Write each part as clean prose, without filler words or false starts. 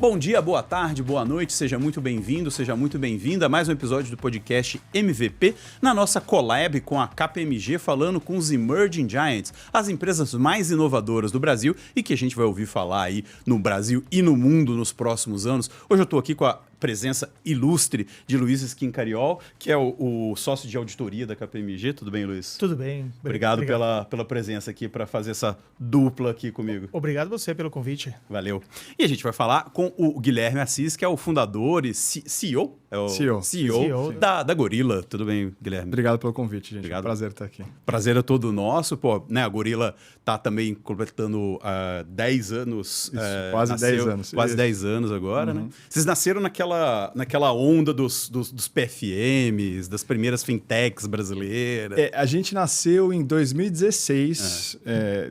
Bom dia, boa tarde, boa noite, seja muito bem-vindo, seja muito bem-vinda a mais um episódio do podcast MVP, na nossa collab com a KPMG, falando com os Emerging Giants, as empresas mais inovadoras do Brasil e que a gente vai ouvir falar aí no Brasil e no mundo nos próximos anos. Hoje eu estou aqui com a presença ilustre de Luiz Schincariol, que é o sócio de auditoria da KPMG. Tudo bem, Luiz? Tudo bem. Obrigado. Pela presença aqui para fazer essa dupla aqui comigo. Obrigado você pelo convite. Valeu. E a gente vai falar com o Guilherme Assis, que é o fundador e CEO? CEO da Gorilla. Tudo bem, Guilherme? Obrigado pelo convite, gente. Obrigado. É um prazer estar aqui. Prazer é todo nosso. Pô, né, a Gorilla tá também completando 10 anos. Isso, quase 10 anos. Quase 10 anos agora, né? Vocês nasceram naquela onda dos PFMs, das primeiras fintechs brasileiras. A gente nasceu em 2016,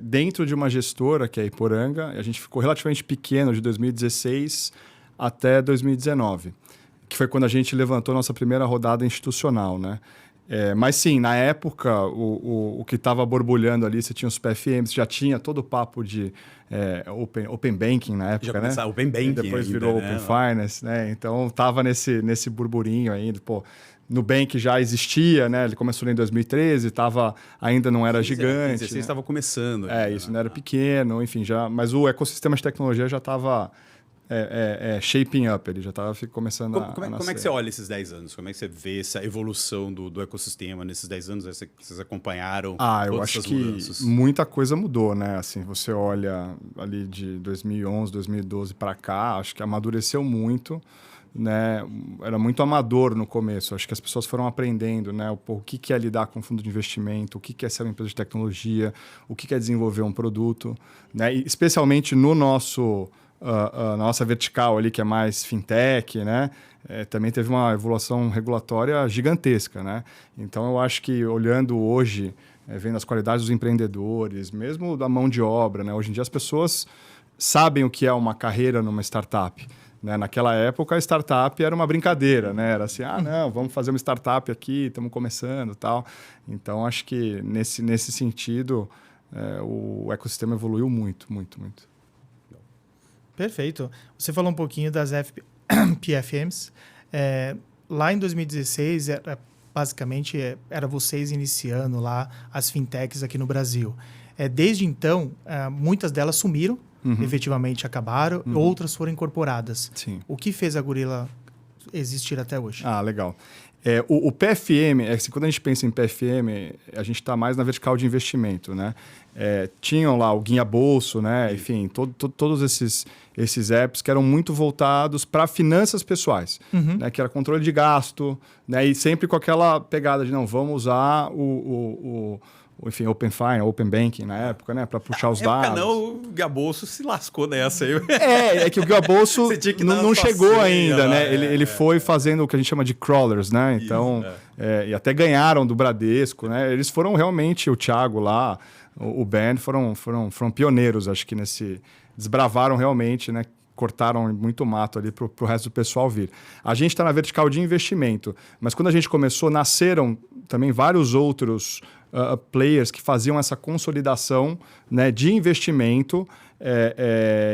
dentro de uma gestora, que é a Iporanga. A gente ficou relativamente pequeno de 2016 até 2019. Que foi quando a gente levantou nossa primeira rodada institucional, né? Mas sim, na época, o que estava borbulhando ali, você tinha os PFMs, já tinha todo o papo de Open Banking na época, né? Open Banking e depois ainda, virou né? Open Finance, né? Então, estava nesse burburinho ainda, pô. Nubank já existia, né? Ele começou em 2013, ainda não era gigante. 2016 estava começando. Isso não era pequeno, enfim, mas o ecossistema de tecnologia já estava shaping up, ele já estava começando a nascer. Como é que você olha esses 10 anos? Como é que você vê essa evolução do ecossistema nesses 10 anos? Vocês acompanharam eu acho que mudanças? Muita coisa mudou, né? Assim, você olha ali de 2011, 2012 para cá, acho que amadureceu muito, né? Era muito amador no começo. Acho que as pessoas foram aprendendo, né? O que é lidar com fundo de investimento, o que é ser uma empresa de tecnologia, o que é desenvolver um produto, né? E especialmente no a nossa vertical ali, que é mais fintech, né? Também teve uma evolução regulatória gigantesca, né? Então, eu acho que olhando hoje, vendo as qualidades dos empreendedores, mesmo da mão de obra, né? Hoje em dia as pessoas sabem o que é uma carreira numa startup, né? Naquela época, a startup era uma brincadeira, né? Era assim, não, vamos fazer uma startup aqui, estamos começando e tal. Então, acho que nesse sentido, o ecossistema evoluiu muito, muito, muito. Perfeito. Você falou um pouquinho das PFMs. Lá em 2016, basicamente, era vocês iniciando lá as fintechs aqui no Brasil. Desde então, muitas delas sumiram, efetivamente acabaram, outras foram incorporadas. Sim. O que fez a Gorilla existir até hoje? Legal. O PFM, quando a gente pensa em PFM, a gente está mais na vertical de investimento, né? Tinham lá o Guinha Bolso, né? Enfim, todos esses apps que eram muito voltados para finanças pessoais, né? Que era controle de gasto, né? E sempre com aquela pegada de, não, vamos usar enfim, Open Finance, Open Banking na época, né? Para puxar os dados. Não, o Guia Bolso se lascou nessa aí. É que o Guia Bolso não chegou ainda, né? Ele foi fazendo o que a gente chama de crawlers, né? Então, e até ganharam do Bradesco, né? Eles foram realmente, o Thiago lá, o Ben, foram pioneiros, acho que desbravaram realmente, né? Cortaram muito mato ali para o resto do pessoal vir. A gente está na vertical de investimento, mas quando a gente começou, nasceram também vários outros players que faziam essa consolidação, né, de investimento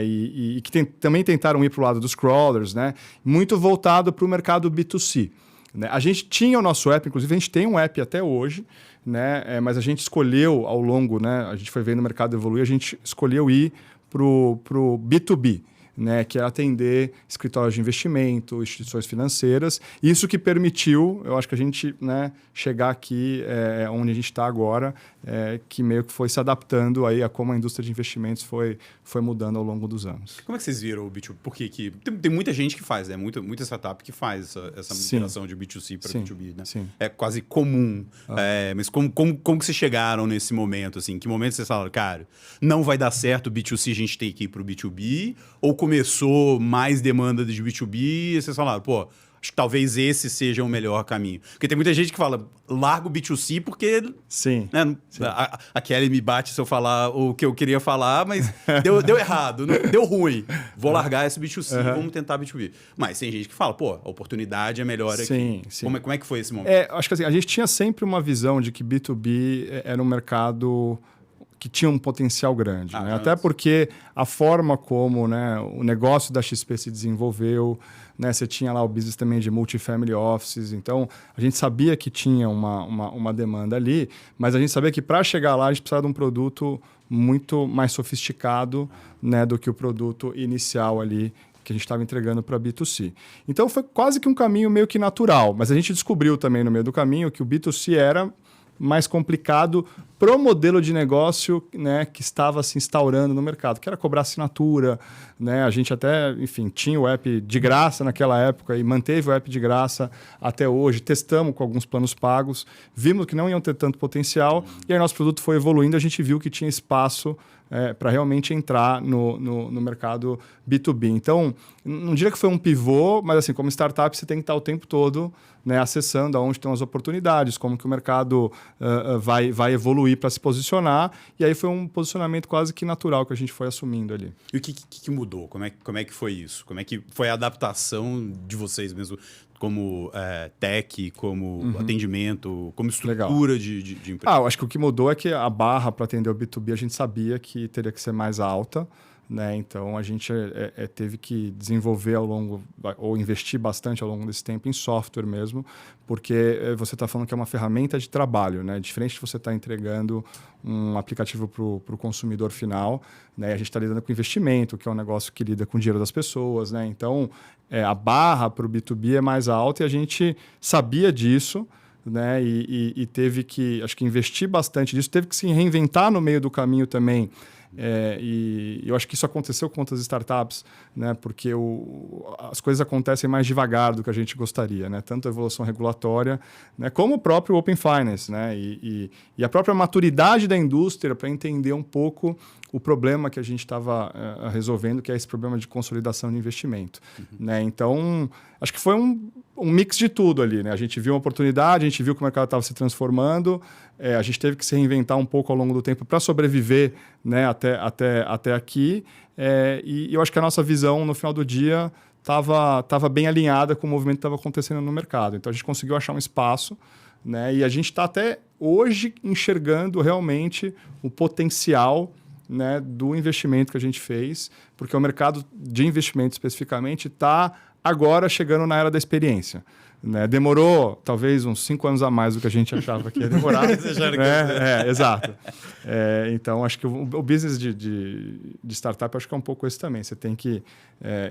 e que também tentaram ir para o lado dos crawlers, né, muito voltado para o mercado B2C. Né? A gente tinha o nosso app, inclusive a gente tem um app até hoje, né, mas a gente escolheu ao longo, né, a gente foi vendo o mercado evoluir, a gente escolheu ir para o B2B. Né, que é atender escritórios de investimento, instituições financeiras. Isso que permitiu, eu acho que a gente, né, chegar aqui onde a gente está agora, que meio que foi se adaptando aí a como a indústria de investimentos foi mudando ao longo dos anos. Como é que vocês viram o B2B? Porque tem muita gente que faz, né? Muita startup que faz essa migração de B2C para B2B, né? Sim. É quase comum. Mas como que vocês chegaram nesse momento? Assim? Em que momento vocês falaram, cara, não vai dar certo o B2C, a gente tem que ir para o B2B? Ou começou mais demanda de B2B e vocês falaram, pô, acho que talvez esse seja o melhor caminho. Porque tem muita gente que fala, larga o B2C porque... Sim. Né, sim. A Kelly me bate se eu falar o que eu queria falar, mas deu errado, deu ruim. Vou largar esse B2C, vamos tentar B2B. Mas tem gente que fala, pô, a oportunidade é melhor aqui. Sim. Como é que foi esse momento? Acho que assim, a gente tinha sempre uma visão de que B2B era um mercado que tinha um potencial grande. Né? Até porque a forma como, né, o negócio da XP se desenvolveu, né, você tinha lá o business também de multifamily offices, então a gente sabia que tinha uma demanda ali, mas a gente sabia que para chegar lá a gente precisava de um produto muito mais sofisticado, né, do que o produto inicial ali que a gente estava entregando para B2C. Então foi quase que um caminho meio que natural, mas a gente descobriu também no meio do caminho que o B2C era mais complicado para o modelo de negócio, né, que estava se instaurando no mercado, que era cobrar assinatura. Né? A gente até, enfim, tinha o app de graça naquela época e manteve o app de graça até hoje. Testamos com alguns planos pagos, vimos que não iam ter tanto potencial e aí nosso produto foi evoluindo, a gente viu que tinha espaço para realmente entrar no mercado B2B. Então, não diria que foi um pivô, mas assim, como startup você tem que estar o tempo todo, né, acessando aonde estão as oportunidades, como que o mercado vai evoluir para se posicionar. E aí foi um posicionamento quase que natural que a gente foi assumindo ali. E o que mudou? Como é que foi isso? Como é que foi a adaptação de vocês mesmo? Como tech, como atendimento, como estrutura de empresa? Eu acho que o que mudou é que a barra para atender o B2B a gente sabia que teria que ser mais alta, né? Então a gente teve que desenvolver ou investir bastante ao longo desse tempo em software mesmo, porque você está falando que é uma ferramenta de trabalho, né? Diferente de você estar entregando um aplicativo para o consumidor final, né? A gente está lidando com investimento, que é um negócio que lida com o dinheiro das pessoas, né? Então a barra para o B2B é mais alta e a gente sabia disso, né? E teve que, acho que investir bastante nisso, teve que se reinventar no meio do caminho também. E eu acho que isso aconteceu com outras startups, né? Porque as coisas acontecem mais devagar do que a gente gostaria, né? Tanto a evolução regulatória, né? Como o próprio Open Finance, né? E a própria maturidade da indústria para entender um pouco o problema que a gente estava resolvendo, que é esse problema de consolidação de investimento. Né? Então, acho que foi um mix de tudo ali. Né? A gente viu uma oportunidade, a gente viu que o mercado estava se transformando, a gente teve que se reinventar um pouco ao longo do tempo para sobreviver, né, até aqui. E eu acho que a nossa visão, no final do dia, estava bem alinhada com o movimento que estava acontecendo no mercado. Então, a gente conseguiu achar um espaço, né, e a gente está até hoje enxergando realmente o potencial, né, do investimento que a gente fez, porque o mercado de investimento especificamente está agora chegando na era da experiência. Né? Demorou talvez uns 5 anos a mais do que a gente achava que ia demorar. Exato. Então, acho que o business de startup acho que é um pouco esse também. Você tem que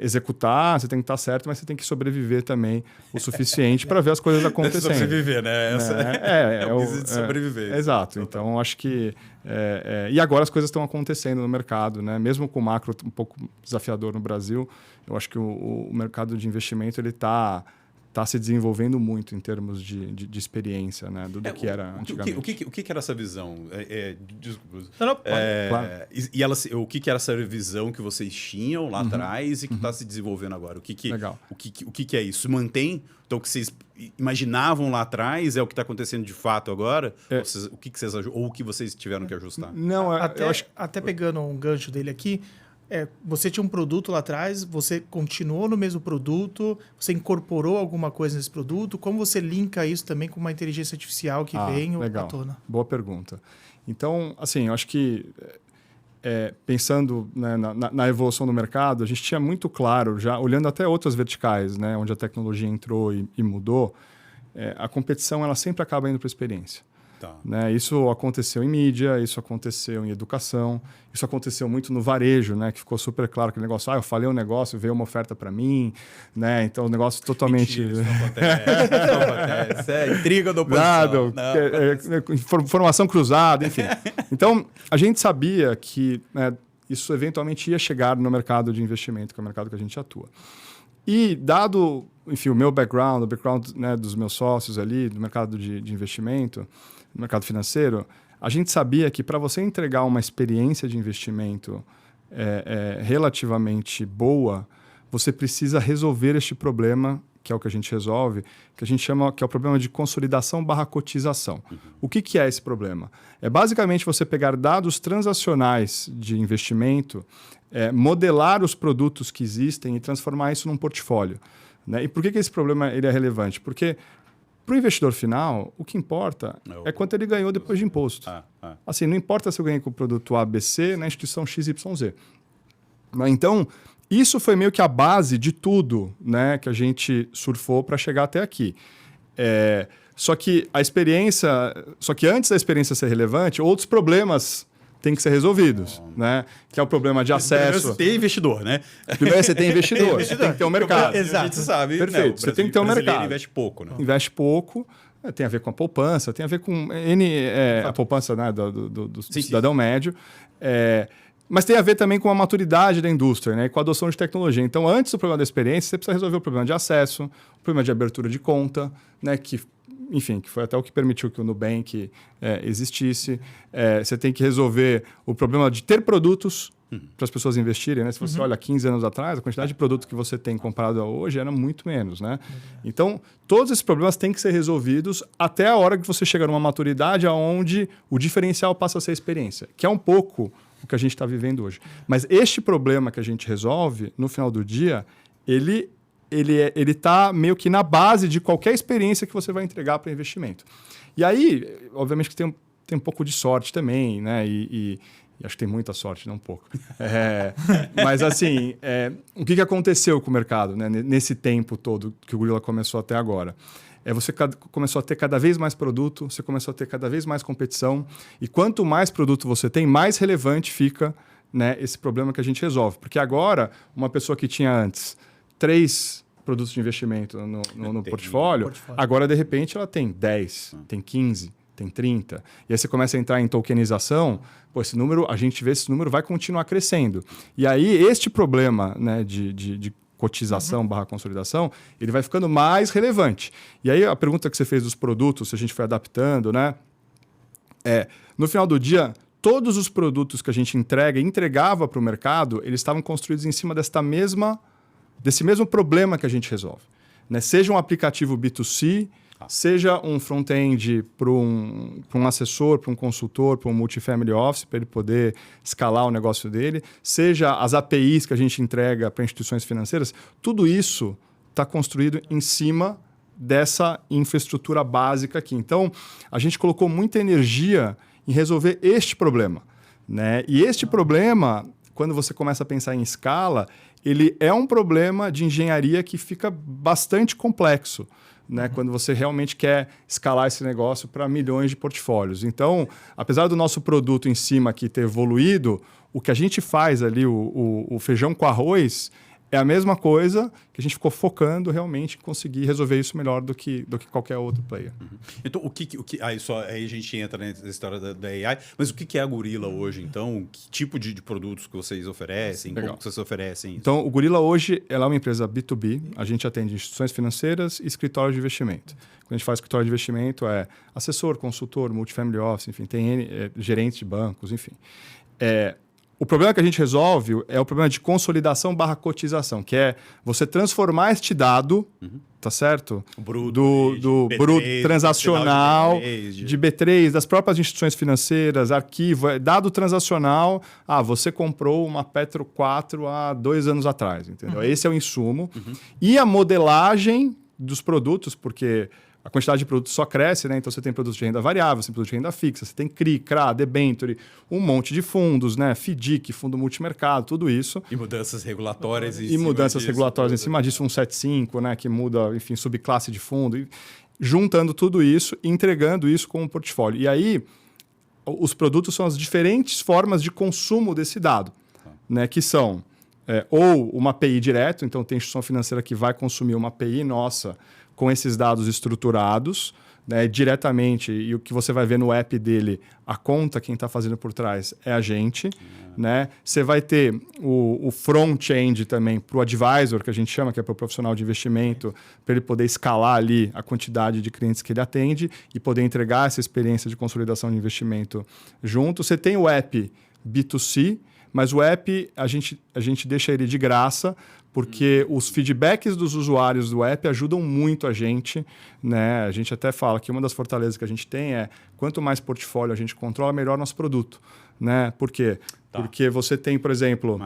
executar, você tem que estar certo, mas você tem que sobreviver também o suficiente para ver as coisas acontecendo. Sobreviver, né? É o business de sobreviver. Exato. Então, acho que... e agora as coisas estão acontecendo no mercado, né? Mesmo com o macro um pouco desafiador no Brasil, eu acho que o mercado de investimento ele está se desenvolvendo muito em termos de experiência, né, do que era antigamente. O que era essa visão? Desculpa. Claro. E o que era essa visão que vocês tinham lá atrás e que está se desenvolvendo agora? Legal. O que é isso? Mantém? Então, o que vocês imaginavam lá atrás é o que está acontecendo de fato agora? Ou o que vocês tiveram que ajustar? Não, até pegando um gancho dele aqui, você tinha um produto lá atrás, você continuou no mesmo produto, você incorporou alguma coisa nesse produto, como você linka isso também com uma inteligência artificial que vem à tona? Boa pergunta. Então, assim, eu acho que pensando, né, na evolução do mercado, a gente tinha muito claro, já olhando até outras verticais, né, onde a tecnologia entrou e mudou, a competição ela sempre acaba indo para a experiência. Tá. Né? Isso aconteceu em mídia, isso aconteceu em educação, isso aconteceu muito no varejo, né? Que ficou super claro aquele negócio, eu falei um negócio, veio uma oferta para mim, né? Então o negócio totalmente... Mentira, isso não acontece. É intriga da oposição. Informação cruzada, enfim. Então a gente sabia que isso eventualmente ia chegar no mercado de investimento, que é o mercado que a gente atua. E dado, enfim, o meu background, o background, né, dos meus sócios ali, do mercado de investimento, no mercado financeiro, a gente sabia que para você entregar uma experiência de investimento relativamente boa, você precisa resolver este problema, que é o que a gente resolve, que a gente chama que é o problema de consolidação/cotização. O que é esse problema? É basicamente você pegar dados transacionais de investimento, modelar os produtos que existem e transformar isso num portfólio. Né? E por que esse problema ele é relevante? Porque Para o investidor final, o que importa é quanto ele ganhou depois de imposto. Assim, não importa se eu ganhei com o produto ABC na instituição XYZ. Então, isso foi meio que a base de tudo, né, que a gente surfou para chegar até aqui. Só que antes da experiência ser relevante, outros problemas têm que ser resolvidos, né? Que é o problema de acesso. Primeiro você tem investidor, né? Primeiro você tem investidor, você tem que ter um mercado. Exato. A gente sabe. Perfeito. Você tem que ter um mercado. Investe pouco, né? Investe pouco. Tem a ver com a poupança, tem a ver com a poupança, né, do cidadão médio. Mas tem a ver também com a maturidade da indústria, né, e com a adoção de tecnologia. Então, antes do problema da experiência, você precisa resolver o problema de acesso, o problema de abertura de conta, né, que foi até o que permitiu que o Nubank existisse. Você tem que resolver o problema de ter produtos para as pessoas investirem, né? Se você olha 15 anos atrás, a quantidade de produtos que você tem comprado hoje era muito menos, né? Então, todos esses problemas têm que ser resolvidos até a hora que você chega numa maturidade onde o diferencial passa a ser a experiência, que é um pouco o que a gente está vivendo hoje. Mas este problema que a gente resolve, no final do dia, ele está meio que na base de qualquer experiência que você vai entregar para investimento. E aí, obviamente, que tem um pouco de sorte também, né? E acho que tem muita sorte, não um pouco. Mas, assim, o que aconteceu com o mercado, né? Nesse tempo todo que o Gorilla começou até agora? Você começou a ter cada vez mais produto, você começou a ter cada vez mais competição. E quanto mais produto você tem, mais relevante fica, né, esse problema que a gente resolve. Porque agora, uma pessoa que tinha antes 3 produtos de investimento no portfólio, agora, de repente, ela tem 10, tem 15, tem 30. E aí você começa a entrar em tokenização, esse número, a gente vê esse número vai continuar crescendo. E aí, este problema, né, de cotização / consolidação, ele vai ficando mais relevante. E aí, a pergunta que você fez dos produtos, se a gente foi adaptando, né? No final do dia, todos os produtos que a gente entregava para o mercado, eles estavam construídos em cima desse mesmo problema que a gente resolve. Né? Seja um aplicativo B2C, seja um front-end para um assessor, para um consultor, para um multifamily office, para ele poder escalar o negócio dele, seja as APIs que a gente entrega para instituições financeiras, tudo isso está construído em cima dessa infraestrutura básica aqui. Então, a gente colocou muita energia em resolver este problema. Né? E este problema, quando você começa a pensar em escala, ele é um problema de engenharia que fica bastante complexo, né? Quando você realmente quer escalar esse negócio para milhões de portfólios. Então, apesar do nosso produto em cima aqui ter evoluído, o que a gente faz ali, o feijão com arroz, é a mesma coisa que a gente ficou focando realmente em conseguir resolver isso melhor do que qualquer outro player. Então, aí a gente entra nessa história da AI, mas o que é a Gorilla hoje, então? Que tipo de produtos que vocês oferecem? Legal. Como que vocês oferecem isso? Então, o Gorilla hoje ela é uma empresa B2B, a gente atende instituições financeiras e escritórios de investimento. Quando a gente faz escritório de investimento, é assessor, consultor, multifamily office, enfim, tem gerentes de bancos, enfim. O problema que a gente resolve é o problema de consolidação / cotização, que é você transformar este dado, tá certo? Do bruto transacional, de B3, das próprias instituições financeiras, arquivo, dado transacional. Você comprou uma Petro 4 há 2 anos atrás, entendeu? Esse é o insumo. E a modelagem dos produtos, porque a quantidade de produtos só cresce, né? Então você tem produtos de renda variável, você tem produtos de renda fixa, você tem CRI, CRA, debenture, um monte de fundos, né? FDIC, fundo multimercado, tudo isso. E mudanças regulatórias regulatórias em cima disso, 175, né? Que muda, enfim, subclasse de fundo. E juntando tudo isso e entregando isso como portfólio. E aí, os produtos são as diferentes formas de consumo desse dado, né? Que são ou uma API direto, então tem instituição financeira que vai consumir uma API nossa com esses dados estruturados, né, diretamente, e o que você vai ver no app dele, a conta, quem está fazendo por trás é a gente. Né? Você vai ter o front-end também para o advisor, que a gente chama, que é para o profissional de investimento, para ele poder escalar ali a quantidade de clientes que ele atende e poder entregar essa experiência de consolidação de investimento junto. Você tem o app B2C, mas o app a gente deixa ele de graça, porque os feedbacks dos usuários do app ajudam muito a gente. Né? A gente até fala que uma das fortalezas que a gente tem é quanto mais portfólio a gente controla, melhor nosso produto. Né? Por quê? Porque você tem, por exemplo,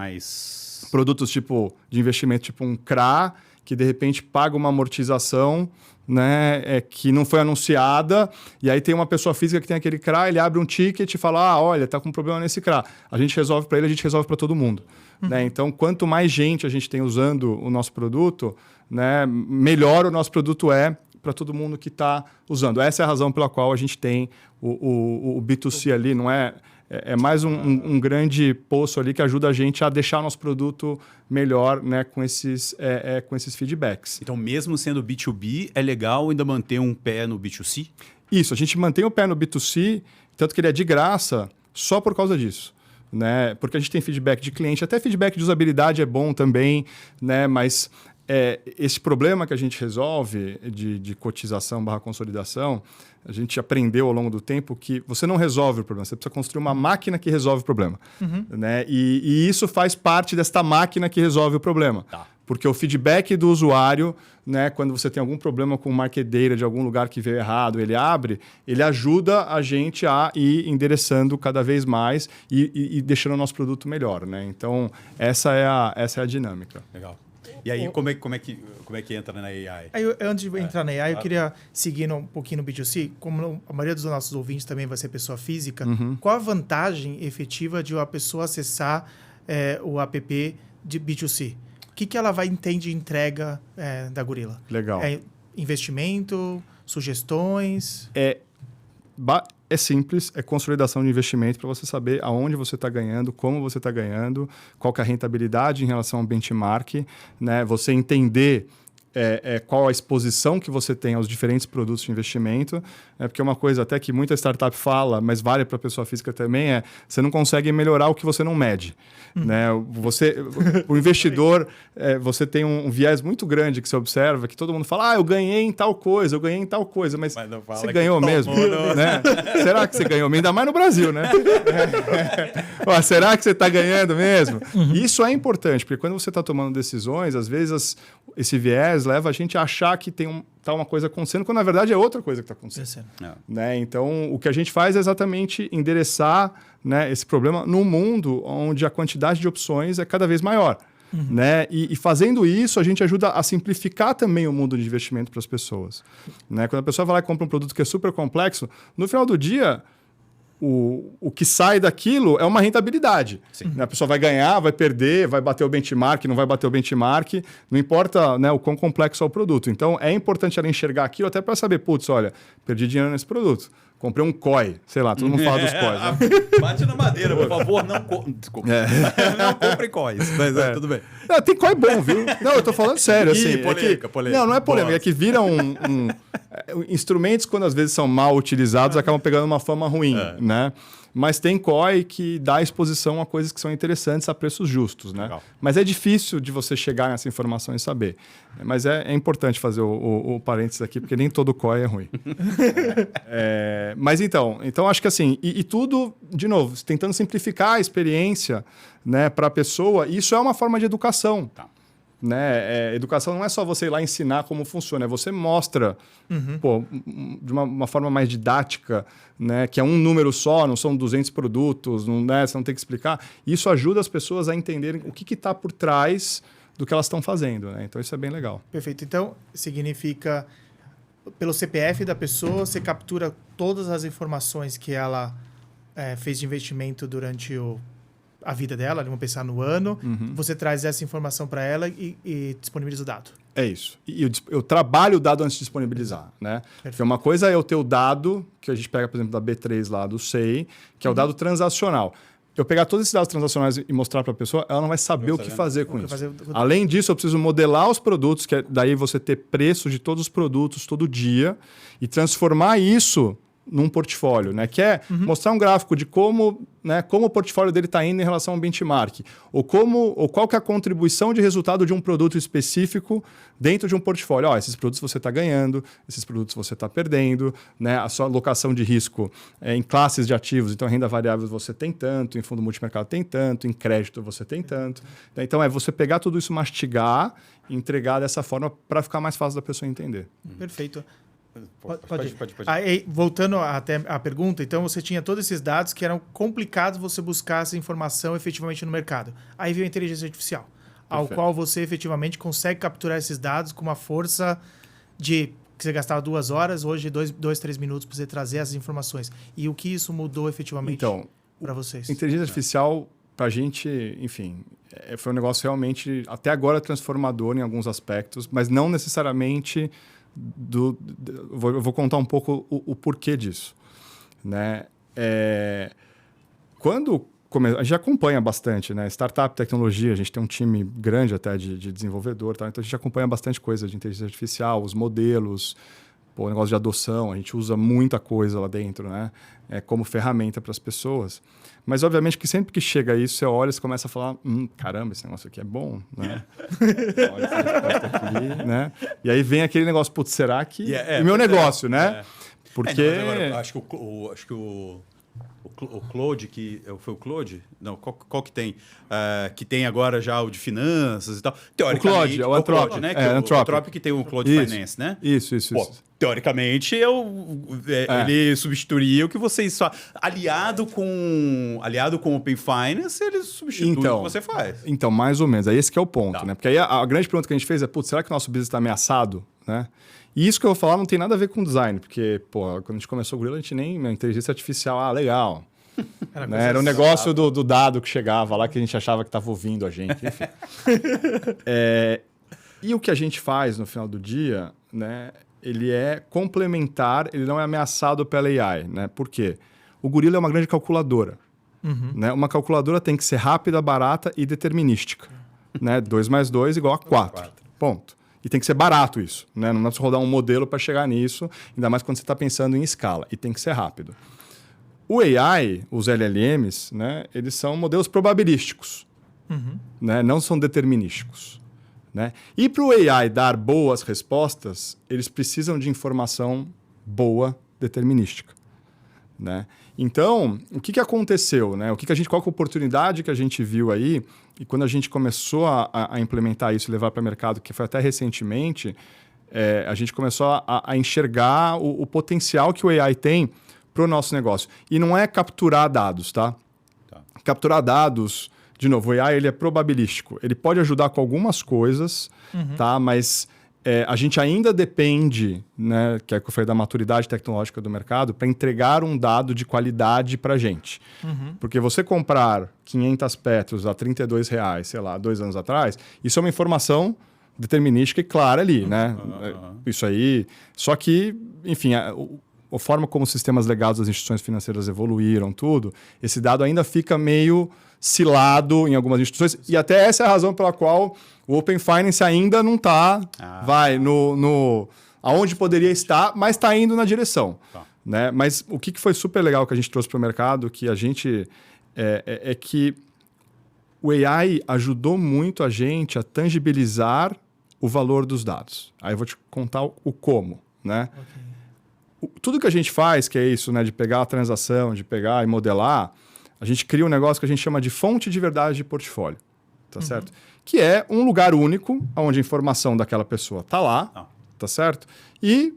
produtos tipo de investimento, tipo um CRA, que de repente paga uma amortização, né, que não foi anunciada, e aí tem uma pessoa física que tem aquele CRA, ele abre um ticket e fala, olha, tá com um problema nesse CRA. A gente resolve para ele, a gente resolve para todo mundo. Né? Então, quanto mais gente a gente tem usando o nosso produto, né, melhor o nosso produto é para todo mundo que está usando. Essa é a razão pela qual a gente tem o B2C ali, não é... É mais um grande poço ali que ajuda a gente a deixar o nosso produto melhor, né, com esses feedbacks. Então, mesmo sendo B2B, é legal ainda manter um pé no B2C? Isso, a gente mantém o pé no B2C, tanto que ele é de graça só por causa disso. Né? Porque a gente tem feedback de cliente, até feedback de usabilidade é bom também, né? Mas esse problema que a gente resolve de cotização / consolidação, a gente aprendeu ao longo do tempo que você não resolve o problema, você precisa construir uma máquina que resolve o problema. Né? E isso faz parte desta máquina que resolve o problema. Tá. Porque o feedback do usuário, né, quando você tem algum problema com market data de algum lugar que veio errado, ele abre, ele ajuda a gente a ir endereçando cada vez mais e deixando o nosso produto melhor. Né? Então, essa é a dinâmica. Legal. E aí, como é que entra na AI? Antes de entrar na AI, eu queria seguir um pouquinho no B2C. Como a maioria dos nossos ouvintes também vai ser pessoa física, qual a vantagem efetiva de uma pessoa acessar o app de B2C? O que ela vai ter de entrega da Gorilla? Legal. Investimento, sugestões? É simples, é consolidação de investimento para você saber aonde você está ganhando, como você está ganhando, qual que é a rentabilidade em relação ao benchmark, né? Você entender qual a exposição que você tem aos diferentes produtos de investimento, porque uma coisa até que muita startup fala, mas vale para a pessoa física também, você não consegue melhorar o que você não mede. Né? O investidor, você tem um viés muito grande que você observa, que todo mundo fala, eu ganhei em tal coisa, mas você ganhou mesmo? Né? Será que você ganhou mesmo? Ainda mais no Brasil, né? Será que você está ganhando mesmo? Isso é importante, porque quando você está tomando decisões, às vezes esse viés leva a gente a achar que tá uma coisa acontecendo, quando na verdade é outra coisa que está acontecendo. Né? Então, o que a gente faz é exatamente endereçar, né, esse problema num mundo onde a quantidade de opções é cada vez maior. Né? E fazendo isso, a gente ajuda a simplificar também o mundo de investimento para as pessoas. Né? Quando a pessoa vai lá e compra um produto que é super complexo, no final do dia, o que sai daquilo é uma rentabilidade. A pessoa vai ganhar, vai perder, vai bater o benchmark, não vai bater o benchmark, não importa, né, o quão complexo é o produto. Então, é importante ela enxergar aquilo até para saber, olha, perdi dinheiro nesse produto. Comprei um COI, sei lá, todo mundo fala dos COIs. Né? Bate na madeira, por favor, desculpa. Não compre COIs, mas tudo bem. Tem COI bom, viu? Não, eu tô falando sério. Assim, polêmica. Não é polêmica, é que vira instrumentos, quando às vezes são mal utilizados, acabam pegando uma fama ruim, né? Mas tem COI que dá exposição a coisas que são interessantes a preços justos, né? Legal. Mas é difícil de você chegar nessa informação e saber. Mas é importante fazer o parênteses aqui, porque nem todo COI é ruim. Mas então acho que assim, e tudo, de novo, tentando simplificar a experiência, né, para a pessoa, isso é uma forma de educação. Tá. Né? Educação não é só você ir lá ensinar como funciona, você mostra de uma forma mais didática, né? Que é um número só, não são 200 produtos, você não tem que explicar. Isso ajuda as pessoas a entenderem o que está por trás do que elas estão fazendo. Né? Então, isso é bem legal. Perfeito. Então, significa, pelo CPF da pessoa, você captura todas as informações que ela fez de investimento durante a vida dela, vamos pensar no ano, você traz essa informação para ela e disponibiliza o dado. É isso. E eu trabalho o dado antes de disponibilizar, né? Porque uma coisa é eu ter o dado, que a gente pega, por exemplo, da B3 lá do SEI, que é o dado transacional. Eu pegar todos esses dados transacionais e mostrar para a pessoa, ela não vai saber o que fazer com isso. Além disso, eu preciso modelar os produtos, que daí você ter preço de todos os produtos todo dia e transformar isso num portfólio, né? Que é mostrar um gráfico de como o portfólio dele está indo em relação ao benchmark, ou qual que é a contribuição de resultado de um produto específico dentro de um portfólio. Esses produtos você está ganhando, esses produtos você está perdendo, né? A sua alocação de risco em classes de ativos, então renda variável você tem tanto, em fundo multimercado tem tanto, em crédito você tem tanto. Então, você pegar tudo isso, mastigar e entregar dessa forma para ficar mais fácil da pessoa entender. Perfeito. Pode. Aí, voltando até a pergunta, então você tinha todos esses dados que eram complicados você buscar essa informação efetivamente no mercado. Aí veio a inteligência artificial, ao qual você efetivamente consegue capturar esses dados com uma força de que você gastava 2 horas, hoje 3 minutos para você trazer essas informações. E o que isso mudou efetivamente para vocês? Inteligência artificial, para a gente, enfim, foi um negócio realmente, até agora, transformador em alguns aspectos, mas não necessariamente... vou contar um pouco o porquê disso. Né? Quando a gente acompanha bastante, né? Startup, tecnologia, a gente tem um time grande até de desenvolvedor, tá? Então a gente acompanha bastante coisa de inteligência artificial, os modelos, o negócio de adoção, a gente usa muita coisa lá dentro, né? Como ferramenta para as pessoas. Mas, obviamente, que sempre que chega isso, você olha e começa a falar, caramba, esse negócio aqui é bom, né? Olha essa resposta aqui, né? E aí vem aquele negócio, putz, será que... o meu negócio, né? Porque... agora, acho que o Claude, foi o Claude? Não, qual que tem? Que tem agora já o de finanças e tal. Teoricamente, o Anthropic, né? O Anthropic que tem o Claude Finance, né? Isso. Teoricamente, ele substituiria o que vocês fazem. Aliado com o Open Finance, ele substitui o que você faz. Então, mais ou menos. Aí esse que é o ponto, né? Porque aí a grande pergunta que a gente fez é, será que o nosso business está ameaçado, né? E isso que eu vou falar não tem nada a ver com design, porque, quando a gente começou o Gorilla, a gente nem... inteligência artificial, legal. Era um negócio do dado que chegava lá, que a gente achava que estava ouvindo a gente, enfim. E o que a gente faz no final do dia, né? Ele é complementar, ele não é ameaçado pela AI, né? Por quê? O Gorilla é uma grande calculadora. Né? Uma calculadora tem que ser rápida, barata e determinística. Né? 2 mais 2 igual a 4. Ponto. E tem que ser barato isso. Né? Não dá para rodar um modelo para chegar nisso, ainda mais quando você está pensando em escala. E tem que ser rápido. O AI, os LLMs, né? Eles são modelos probabilísticos. Né? Não são determinísticos. Né? E para o AI dar boas respostas, eles precisam de informação boa, determinística. Né? Então, o que aconteceu? Né? Qual que é a oportunidade que a gente viu aí? E quando a gente começou a implementar isso e levar para o mercado, que foi até recentemente, a gente começou a enxergar o potencial que o AI tem para o nosso negócio. E não é capturar dados, tá? Capturar dados... De novo, o AI ele é probabilístico. Ele pode ajudar com algumas coisas, tá? Mas a gente ainda depende, né, que é o que eu falei da maturidade tecnológica do mercado, para entregar um dado de qualidade para a gente. Porque você comprar 500 petros a R$32, sei lá, 2 anos atrás, isso é uma informação determinística e clara ali, né? Isso aí... Só que, enfim... A forma como os sistemas legados das instituições financeiras evoluíram, tudo, esse dado ainda fica meio cilado em algumas instituições. E até essa é a razão pela qual o Open Finance ainda não está, aonde poderia estar, mas está indo na direção. Né? Mas o que foi super legal que a gente trouxe para o mercado, que a gente... é que o AI ajudou muito a gente a tangibilizar o valor dos dados. Aí eu vou te contar o como, né? Tudo que a gente faz, que é isso, né, de pegar a transação, de pegar e modelar, a gente cria um negócio que a gente chama de fonte de verdade de portfólio, tá certo? Que é um lugar único onde a informação daquela pessoa está lá, tá certo? E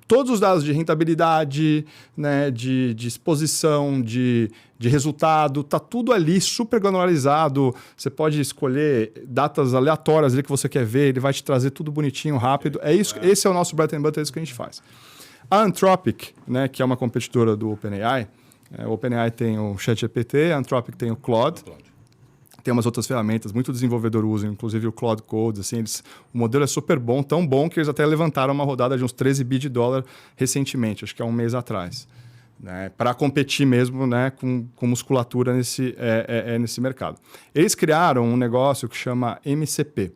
todos os dados de rentabilidade, né, de exposição, de resultado, tá tudo ali super granularizado. Você pode escolher datas aleatórias ali que você quer ver, ele vai te trazer tudo bonitinho, rápido. É isso, esse é o nosso bread and butter, é isso que a gente faz. A Anthropic, né, que é uma competidora do OpenAI, o OpenAI tem o ChatGPT, a Anthropic tem o Claude. Tem umas outras ferramentas, muito desenvolvedor usa, inclusive o Claude Codes. Assim, o modelo é super bom, tão bom que eles até levantaram uma rodada de uns $13 bilhões recentemente, acho que há um mês atrás. Né, para competir mesmo, né, com musculatura nesse mercado. Eles criaram um negócio que chama MCP,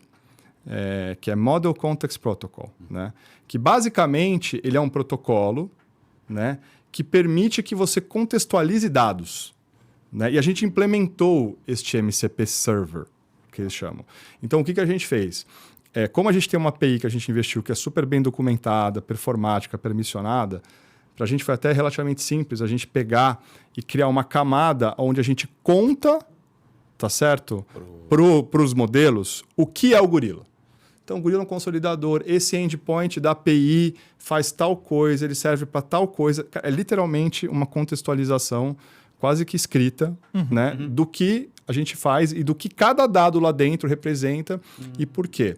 que é Model Context Protocol, né, que basicamente ele é um protocolo, né, que permite que você contextualize dados. Né, e a gente implementou este MCP Server, que eles chamam. Então, o que a gente fez? Como a gente tem uma API que a gente investiu, que é super bem documentada, performática, permissionada, para a gente foi até relativamente simples a gente pegar e criar uma camada onde a gente conta, tá certo? Para os modelos, o que é o Gorilla. Então, o Gorilla é um consolidador, esse endpoint da API faz tal coisa, ele serve para tal coisa. É literalmente uma contextualização quase que escrita, né, do que a gente faz e do que cada dado lá dentro representa e por quê.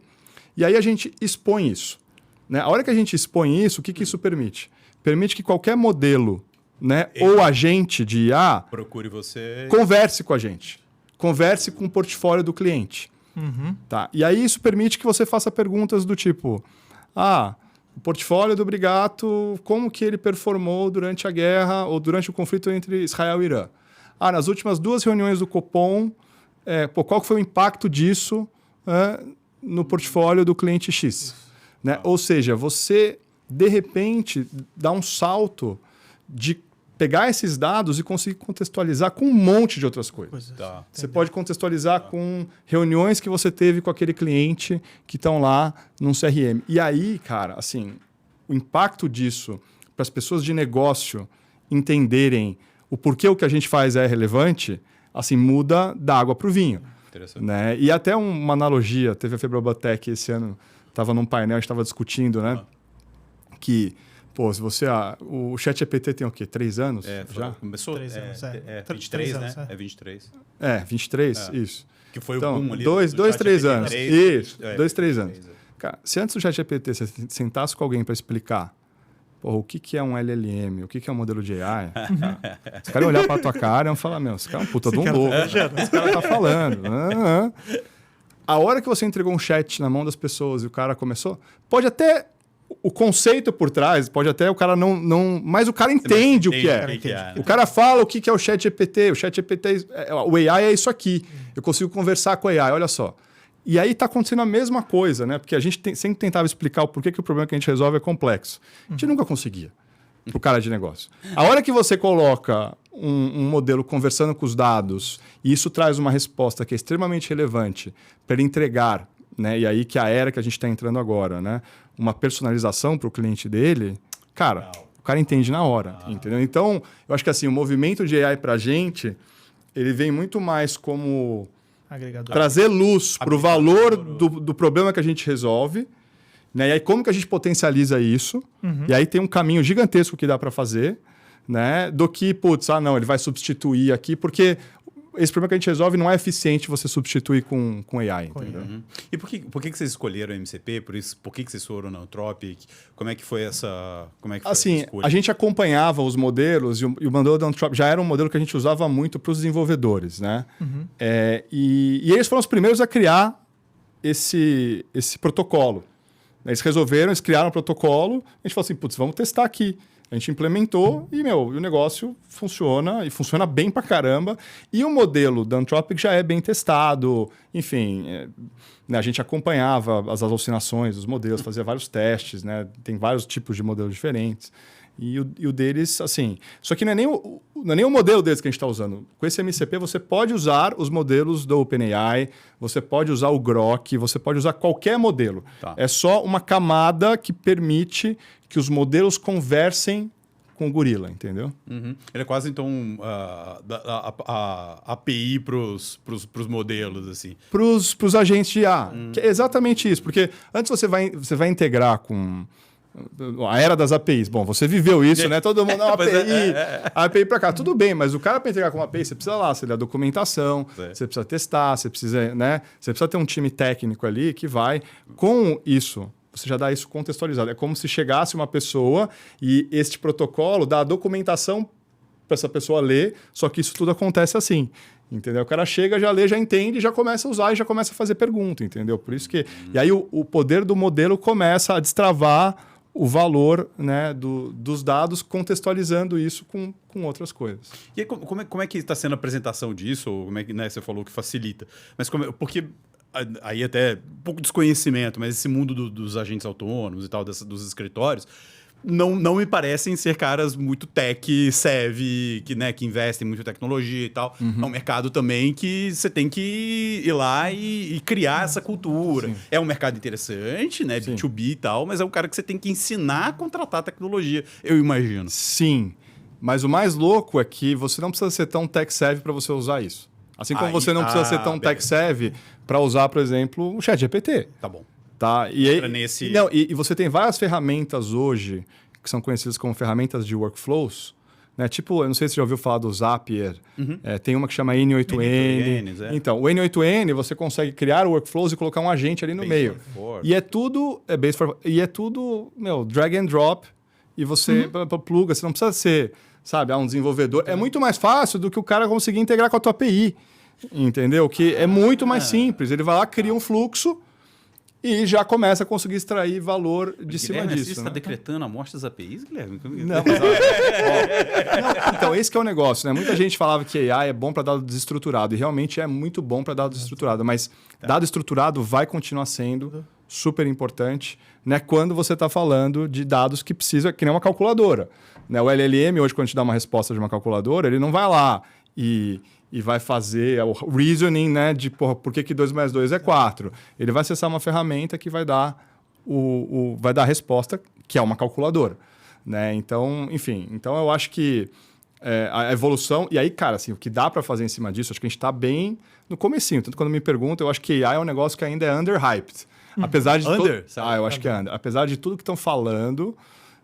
E aí a gente expõe isso. Né? A hora que a gente expõe isso, o que isso permite? Permite que qualquer modelo, né, ou agente de IA procure você, converse com a gente. Converse com o portfólio do cliente. Tá? E aí isso permite que você faça perguntas do tipo... o portfólio do Brigato, como que ele performou durante a guerra ou durante o conflito entre Israel e Irã? Nas últimas 2 reuniões do Copom, qual foi o impacto disso no portfólio do cliente X? Né? Ou seja, você, de repente, dá um salto de pegar esses dados e conseguir contextualizar com um monte de outras coisas. Tá. Você pode contextualizar com reuniões que você teve com aquele cliente que estão lá num CRM. E aí, cara, assim, o impacto disso para as pessoas de negócio entenderem o porquê o que a gente faz é relevante, assim, muda da água para o vinho. Interessante. Né? E até uma analogia, teve a Febrabatec esse ano, estava num painel, a gente estava discutindo, né? Que... Pô, se você... o ChatGPT tem o quê? 3 anos? Já? Começou... 3 anos, 23, anos, né? É 23. 23, isso. Que foi então, o boom ali. 2, 3 anos. 3, isso, 2, 3 anos. Cara, se antes do ChatGPT você sentasse com alguém para explicar o que é um LLM, o que é um modelo de AI, os caras iam olhar para a tua cara e iam falar, esse cara é um puta de um louco. Esse cara tá falando. A hora que você entregou um chat na mão das pessoas e o cara começou, pode até... O conceito por trás, pode até o cara não... Mas o cara entende o que é. O cara fala o que é o ChatGPT. O ChatGPT, o AI é isso aqui. Eu consigo conversar com o AI, olha só. E aí está acontecendo a mesma coisa, né? Porque a gente sempre tentava explicar o porquê que o problema que a gente resolve é complexo. A gente nunca conseguia para o cara de negócio. A hora que você coloca um modelo conversando com os dados e isso traz uma resposta que é extremamente relevante para ele entregar, né? E aí que é a era que a gente está entrando agora, né? Uma personalização para o cliente dele, cara, o cara entende na hora, entendeu? Então, eu acho que assim, o movimento de AI para a gente, ele vem muito mais como agregador. Trazer luz para o valor do problema que a gente resolve, né? E aí como que a gente potencializa isso, e aí tem um caminho gigantesco que dá para fazer, né? Do que, não, ele vai substituir aqui, porque... Esse problema que a gente resolve não é eficiente você substituir com AI. Entendeu? E por que vocês escolheram o MCP? Por que vocês foram na Anthropic? Como é que foi essa escolha? A gente acompanhava os modelos e o modelo da Anthropic já era um modelo que a gente usava muito para os desenvolvedores. Né? E eles foram os primeiros a criar esse protocolo. Eles criaram um protocolo, a gente falou assim, vamos testar aqui. A gente implementou e, o negócio funciona, e funciona bem pra caramba. E o modelo da Anthropic já é bem testado. Enfim, a gente acompanhava as alucinações dos modelos, fazia vários testes, né? Tem vários tipos de modelos diferentes. E o deles, assim... Só que não é nem o modelo deles que a gente está usando. Com esse MCP, você pode usar os modelos do OpenAI, você pode usar o Grok, você pode usar qualquer modelo. Tá. É só uma camada que permite que os modelos conversem com o gorila, entendeu? Ele é quase, então, a API para os modelos, assim. Para os agentes de IA. Que é exatamente isso. Porque antes você vai integrar com... A era das APIs. Bom, você viveu isso, né? Todo mundo, API, API para cá. Tudo bem, mas o cara para integrar com uma API, você precisa você ler a documentação, você precisa testar, você precisa ter um time técnico ali que vai. Com isso, você já dá isso contextualizado. É como se chegasse uma pessoa e este protocolo dá a documentação para essa pessoa ler, só que isso tudo acontece assim. Entendeu? O cara chega, já lê, já entende, já começa a usar e já começa a fazer pergunta, entendeu? Por isso que... E aí o poder do modelo começa a destravar o valor, né, dos dados, contextualizando isso com outras coisas. E aí, como é que está sendo a apresentação disso? Ou como é que, né, você falou que facilita? Mas porque aí até um pouco desconhecimento, mas esse mundo dos agentes autônomos e tal, dos escritórios, não me parecem ser caras muito tech-savvy, que investem muito em tecnologia e tal. É um mercado também que você tem que ir lá e criar essa cultura. Sim. É um mercado interessante, né? Sim. B2B e tal, mas é um cara que você tem que ensinar a contratar tecnologia, eu imagino. Sim, mas o mais louco é que você não precisa ser tão tech-savvy para você usar isso. Assim como você não precisa ser tão tech-savvy para usar, por exemplo, o ChatGPT. Tá bom. Tá? E você tem várias ferramentas hoje que são conhecidas como ferramentas de workflows, né? Tipo, eu não sei se você já ouviu falar do Zapier. Tem uma que chama N8N. Então, o N8N, você consegue criar workflows e colocar um agente ali no meio. E é tudo... drag and drop. E você pluga. Você não precisa ser, sabe, um desenvolvedor. É muito mais fácil do que o cara conseguir integrar com a tua API. Entendeu? Que é muito mais simples. Ele vai lá, cria um fluxo e já começa a conseguir extrair valor de cima disso. Você está decretando a morte das APIs, Guilherme? Não, mas, então, esse que é o negócio, né? Muita gente falava que AI é bom para dado desestruturado, e realmente é muito bom para dado desestruturado, mas dado estruturado vai continuar sendo super importante, né? Quando você está falando de dados que precisa, que nem uma calculadora. Né? O LLM, hoje, quando te dá uma resposta de uma calculadora, ele não vai lá e vai fazer o reasoning, né, de por que 2 mais 2 é 4. Ele vai acessar uma ferramenta que vai dar vai dar a resposta, que é uma calculadora. Né? Então, enfim, eu acho que a evolução... E aí, cara, assim, o que dá para fazer em cima disso, acho que a gente está bem no comecinho. Tanto quando me perguntam, eu acho que AI é um negócio que ainda é underhyped. Apesar de eu acho que é under. Apesar de tudo que estão falando,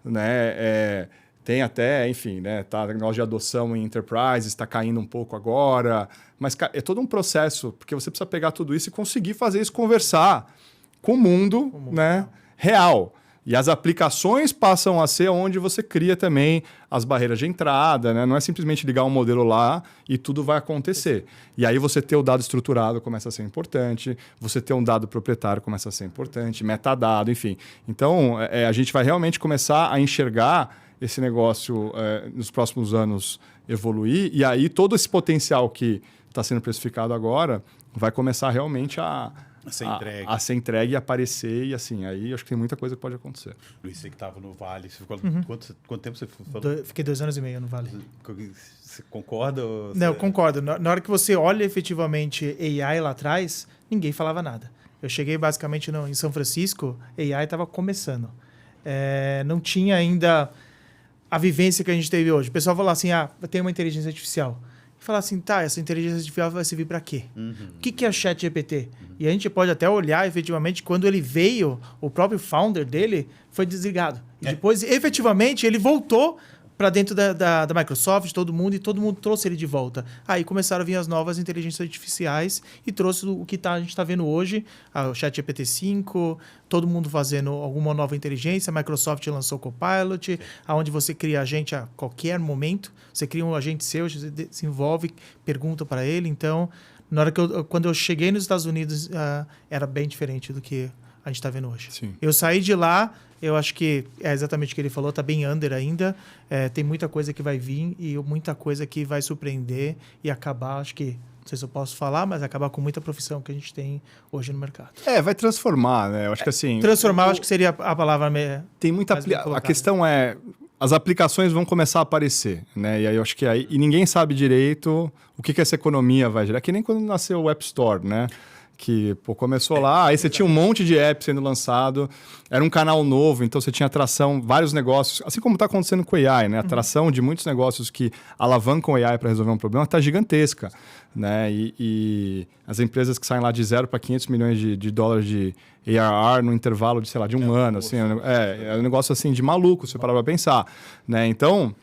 né, tem até, enfim, né, tá, o negócio de adoção em enterprise está caindo um pouco agora, mas é todo um processo, porque você precisa pegar tudo isso e conseguir fazer isso conversar com o mundo, né, real. E as aplicações passam a ser onde você cria também as barreiras de entrada, né? Não é simplesmente ligar um modelo lá e tudo vai acontecer. E aí você ter o dado estruturado começa a ser importante, você ter um dado proprietário começa a ser importante, metadado, enfim. Então, a gente vai realmente começar a enxergar esse negócio nos próximos anos evoluir, e aí todo esse potencial que está sendo precificado agora vai começar realmente a ser entregue e aparecer, e assim, aí acho que tem muita coisa que pode acontecer. Luiz, você que estava no Vale, você ficou, quanto tempo você falou? Fiquei 2 anos e meio no Vale. Você concorda? Não, eu concordo. Na hora que você olha efetivamente AI lá atrás, ninguém falava nada. Eu cheguei basicamente em São Francisco, AI estava começando. Não tinha ainda a vivência que a gente teve hoje. O pessoal fala assim, tem uma inteligência artificial. E fala assim, essa inteligência artificial vai servir para quê? O que é o ChatGPT? E a gente pode até olhar, efetivamente, quando ele veio, o próprio founder dele foi desligado. E depois, efetivamente, ele voltou para dentro da Microsoft, todo mundo trouxe ele de volta. Aí começaram a vir as novas inteligências artificiais e trouxe o que a gente está vendo hoje, o ChatGPT-5, todo mundo fazendo alguma nova inteligência, a Microsoft lançou o Copilot, onde você cria agente a qualquer momento, você cria um agente seu, você desenvolve, pergunta para ele. Então, na hora quando eu cheguei nos Estados Unidos, era bem diferente do que a gente está vendo hoje. Sim. Eu saí de lá, eu acho que é exatamente o que ele falou, está bem under ainda. Tem muita coisa que vai vir e muita coisa que vai surpreender e acabar, acho que, não sei se eu posso falar, mas acabar com muita profissão que a gente tem hoje no mercado. Vai transformar, né? Eu acho que assim... Transformar, acho que seria a palavra tem muita a questão é... As aplicações vão começar a aparecer, né? E aí eu acho que e ninguém sabe direito o que essa economia vai gerar. Que nem quando nasceu o App Store, né? Que começou lá, aí você tinha um monte de app sendo lançado, era um canal novo, então você tinha atração, vários negócios, assim como está acontecendo com o AI, né? A atração de muitos negócios que alavancam o AI para resolver um problema está gigantesca, né? E as empresas que saem lá de 0 para 500 milhões de dólares de ARR no intervalo de, sei lá, de um ano, assim, é um negócio assim de maluco, se você parar para pensar, né? Então,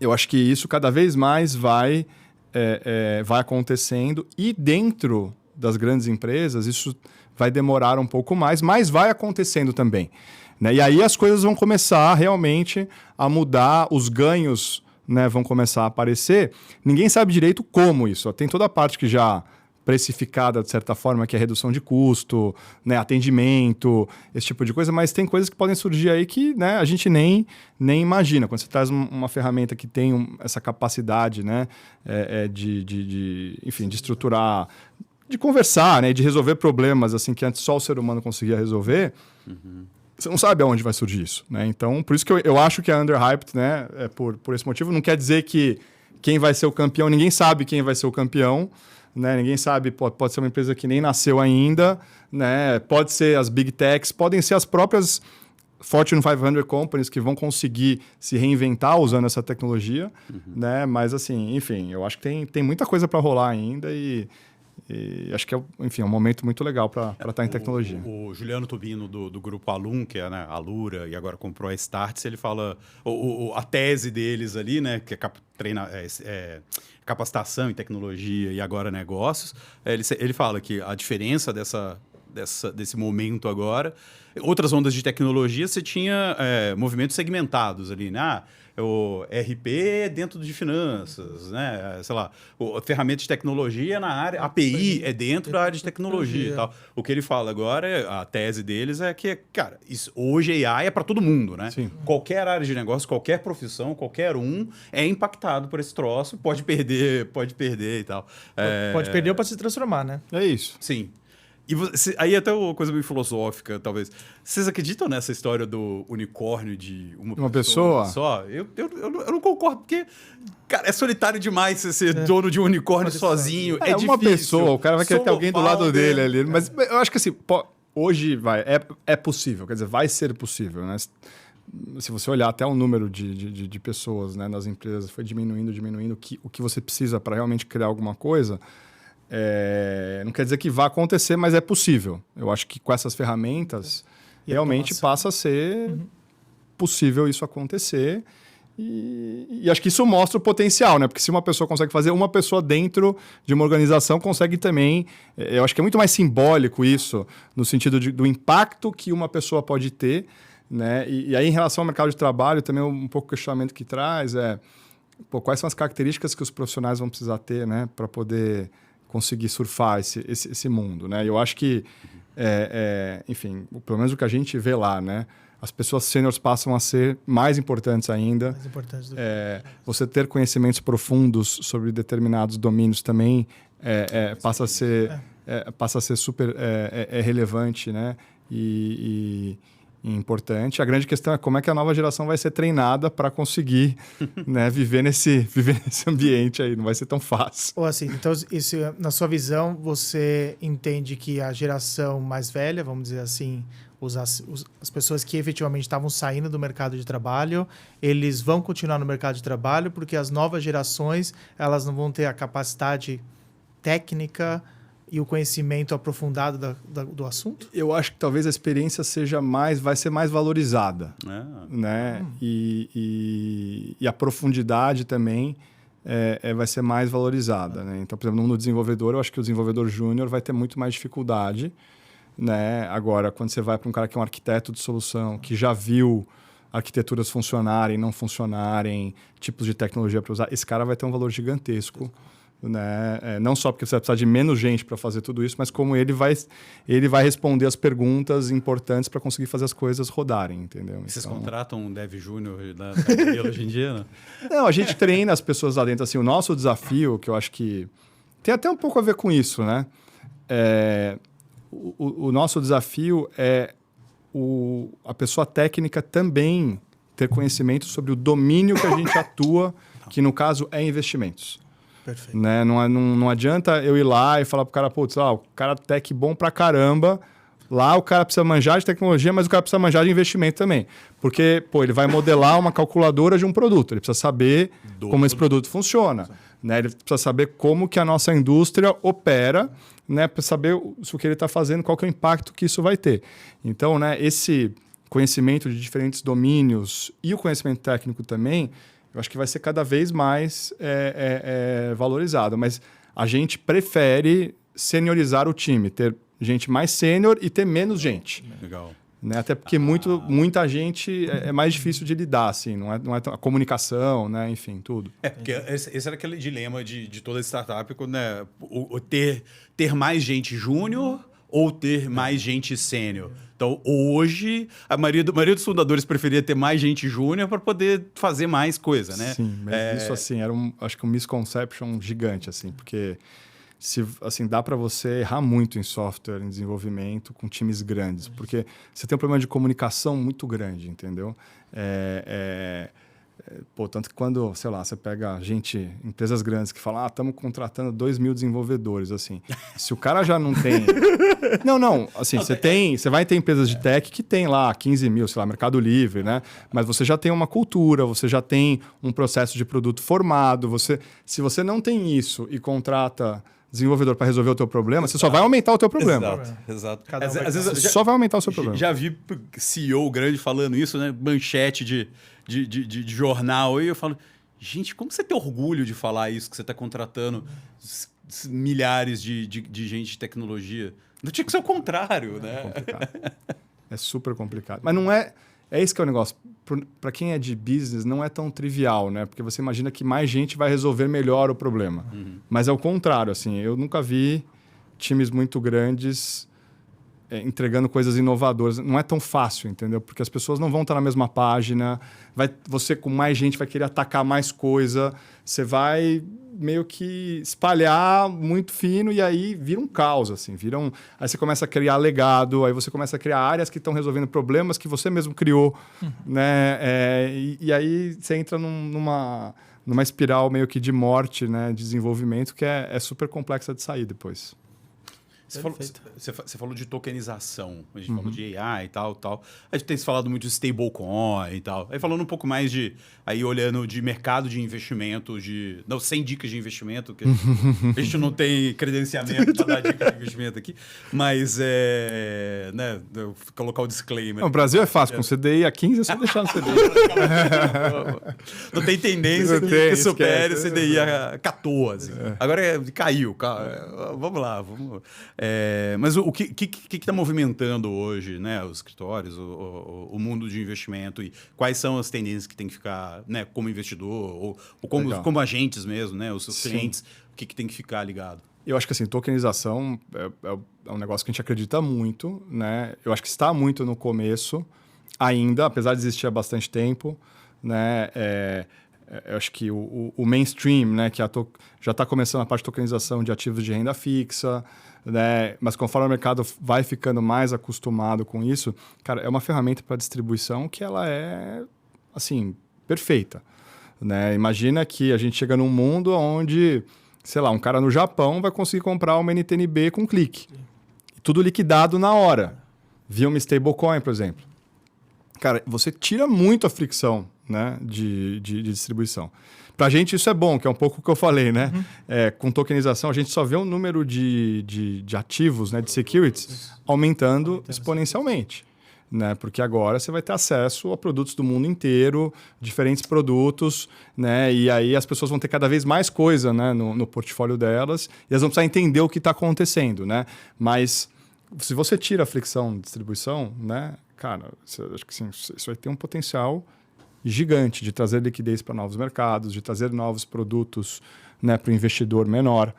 eu acho que isso cada vez mais vai acontecendo, e dentro das grandes empresas, isso vai demorar um pouco mais, mas vai acontecendo também. Né? E aí as coisas vão começar realmente a mudar, os ganhos, né, vão começar a aparecer. Ninguém sabe direito como isso. Tem toda a parte que já precificada, de certa forma, que é redução de custo, né, atendimento, esse tipo de coisa, mas tem coisas que podem surgir aí que, né, a gente nem imagina. Quando você traz uma ferramenta que tem essa capacidade, né, enfim, de estruturar, de conversar, né, de resolver problemas assim que antes só o ser humano conseguia resolver, você não sabe aonde vai surgir isso, né? Então, por isso que eu acho que é underhyped, né? Por esse motivo. Não quer dizer que quem vai ser o campeão, ninguém sabe quem vai ser o campeão, né? Ninguém sabe, pode ser uma empresa que nem nasceu ainda, né? Pode ser as big techs, podem ser as próprias Fortune 500 companies que vão conseguir se reinventar usando essa tecnologia, né? Mas assim, enfim, eu acho que tem muita coisa para rolar ainda, e acho que enfim, é um momento muito legal para estar em tecnologia. O Juliano Tubino, do grupo Alum, que é, né, a Lura, e agora comprou a Startse, ele fala... a tese deles ali, né, que é capacitação em tecnologia e agora negócios, ele fala que a diferença desse momento agora... Outras ondas de tecnologia, você tinha movimentos segmentados ali, né? O RP dentro de finanças, né? Sei lá, a ferramenta de tecnologia na área, API é dentro da área de tecnologia e tal. O que ele fala agora, a tese deles é que, cara, hoje AI é para todo mundo, né? Sim. Qualquer área de negócio, qualquer profissão, qualquer um é impactado por esse troço, pode perder e tal. Pode perder ou pode se transformar, né? É isso. Sim. E aí até uma coisa meio filosófica, talvez. Vocês acreditam nessa história do unicórnio de uma pessoa só? Eu não concordo, porque, cara, é solitário demais você ser dono de um unicórnio sozinho. É difícil. Uma pessoa, o cara vai querer ter alguém do lado dele ali. Mas eu acho que assim, hoje é possível, quer dizer, vai ser possível, né? Se você olhar até o número de pessoas, né, nas empresas, foi diminuindo o que você precisa para realmente criar alguma coisa... não quer dizer que vai acontecer, mas é possível. Eu acho que com essas ferramentas, realmente passa a ser possível isso acontecer. E acho que isso mostra o potencial, né? Porque se uma pessoa consegue fazer, uma pessoa dentro de uma organização consegue também... Eu acho que é muito mais simbólico isso, no sentido do impacto que uma pessoa pode ter, né? E aí, em relação ao mercado de trabalho, também um pouco o questionamento que traz quais são as características que os profissionais vão precisar ter, né? Para poder... conseguir surfar esse mundo, né? Eu acho que, enfim, pelo menos o que a gente vê lá, né? As pessoas sêniores passam a ser mais importantes ainda. Mais importantes do que... Você ter conhecimentos profundos sobre determinados domínios também passa a ser super relevante, né? E importante. A grande questão é como é que a nova geração vai ser treinada para conseguir né, viver nesse ambiente aí. Não vai ser tão fácil. Ou assim, então, isso, na sua visão, você entende que a geração mais velha, vamos dizer assim, as pessoas que efetivamente estavam saindo do mercado de trabalho, eles vão continuar no mercado de trabalho porque as novas gerações, elas não vão ter a capacidade técnica e o conhecimento aprofundado do assunto? Eu acho que talvez a experiência vai ser mais valorizada. Né? E a profundidade também vai ser mais valorizada. Né? Então, por exemplo, no desenvolvedor, eu acho que o desenvolvedor júnior vai ter muito mais dificuldade. Né? Agora, quando você vai para um cara que é um arquiteto de solução, que já viu arquiteturas funcionarem, não funcionarem, tipos de tecnologia para usar, esse cara vai ter um valor gigantesco. Né? Não só porque você vai precisar de menos gente para fazer tudo isso, mas como ele vai responder as perguntas importantes para conseguir fazer as coisas rodarem, entendeu? Vocês contratam um dev júnior da Cabelo hoje em dia, né? Não, a gente treina as pessoas lá dentro. Assim, o nosso desafio, que eu acho que tem até um pouco a ver com isso, né? O nosso desafio é a pessoa técnica também ter conhecimento sobre o domínio que a gente atua, que no caso é investimentos. Perfeito. Né? Não adianta eu ir lá e falar pro cara, putz, o cara tech bom pra caramba, lá o cara precisa manjar de tecnologia, mas o cara precisa manjar de investimento também. Porque, ele vai modelar uma calculadora de um produto, ele precisa saber como esse produto funciona. Né? Ele precisa saber como que a nossa indústria opera, né? Para saber se o que ele está fazendo, qual que é o impacto que isso vai ter. Então, né, esse conhecimento de diferentes domínios e o conhecimento técnico também, eu acho que vai ser cada vez mais valorizado. Mas a gente prefere seniorizar o time, ter gente mais sênior e ter menos gente. Legal. Né? Até porque muita gente é mais difícil de lidar, assim, não é a comunicação, né? Enfim, tudo. Porque esse era aquele dilema de toda startup, né? Ter mais gente júnior ou ter mais gente sênior. Então, hoje, a maioria dos fundadores preferia ter mais gente júnior para poder fazer mais coisa, né? Sim, mas isso, assim, acho que um misconception gigante, assim, porque dá para você errar muito em software, em desenvolvimento, com times grandes, porque você tem um problema de comunicação muito grande, entendeu? Tanto que quando, sei lá, você pega empresas grandes que falam, estamos contratando 2.000 desenvolvedores, assim. Se o cara já não tem... Não, assim, você vai ter empresas de tech que tem lá 15.000, sei lá, Mercado Livre, né? Mas você já tem uma cultura, você já tem um processo de produto formado, se você não tem isso e contrata desenvolvedor para resolver o teu problema, você só vai aumentar o teu problema. Exato. Às vezes você só vai aumentar o seu problema. Já vi CEO grande falando isso, né? Manchete de jornal. E eu falo, gente, como você tem orgulho de falar isso, que você está contratando milhares de gente de tecnologia? Não tinha que ser o contrário, né? Complicado. É super complicado. Mas não é... É esse que é o negócio. Para quem é de business, não é tão trivial, né? Porque você imagina que mais gente vai resolver melhor o problema. Mas é o contrário, assim. Eu nunca vi times muito grandes entregando coisas inovadoras. Não é tão fácil, entendeu? Porque as pessoas não vão estar na mesma página. Você, com mais gente, vai querer atacar mais coisa. Você vai meio que espalhar muito fino e aí vira um caos, assim. Aí você começa a criar legado, aí você começa a criar áreas que estão resolvendo problemas que você mesmo criou, né? E aí você entra numa espiral meio que de morte, né? De desenvolvimento que é super complexa de sair depois. Você falou de tokenização, a gente falou de AI e tal. A gente tem falado muito de stablecoin e tal. Aí falando um pouco mais aí olhando de mercado de investimento, não, sem dicas de investimento, que a gente não tem credenciamento para dar dicas de investimento aqui, mas né, colocar o disclaimer. Não, o Brasil é fácil, com CDI a 15 é só deixar no CDI. Não tem tendência que supere o CDI a 14. Agora caiu. Vamos lá, vamos... mas o que está movimentando hoje, né, os escritórios, o mundo de investimento e quais são as tendências que tem que ficar, né, como investidor ou como agentes mesmo, né, os seus clientes, o que tem que ficar ligado? Eu acho que assim, tokenização é um negócio que a gente acredita muito, né? Eu acho que está muito no começo ainda, apesar de existir há bastante tempo, né? Eu acho que o mainstream, né, que já está começando a parte de tokenização de ativos de renda fixa, né, mas conforme o mercado vai ficando mais acostumado com isso, cara, é uma ferramenta para distribuição que ela é, assim, perfeita. Né? Imagina que a gente chega num mundo onde, sei lá, um cara no Japão vai conseguir comprar uma NTNB com clique. E tudo liquidado na hora. Via uma stablecoin, por exemplo. Cara, você tira muito a fricção, né, de distribuição. Para a gente isso é bom, que é um pouco o que eu falei, né? Com tokenização, a gente só vê o número de ativos, né, de securities, aumentando exponencialmente. Né? Porque agora você vai ter acesso a produtos do mundo inteiro, diferentes produtos, né? E aí as pessoas vão ter cada vez mais coisa, né, no portfólio delas e elas vão precisar entender o que está acontecendo. Né? Mas se você tira a fricção de distribuição, né, cara, acho que sim, isso vai ter um potencial gigante de trazer liquidez para novos mercados, de trazer novos produtos, né, para o investidor menor,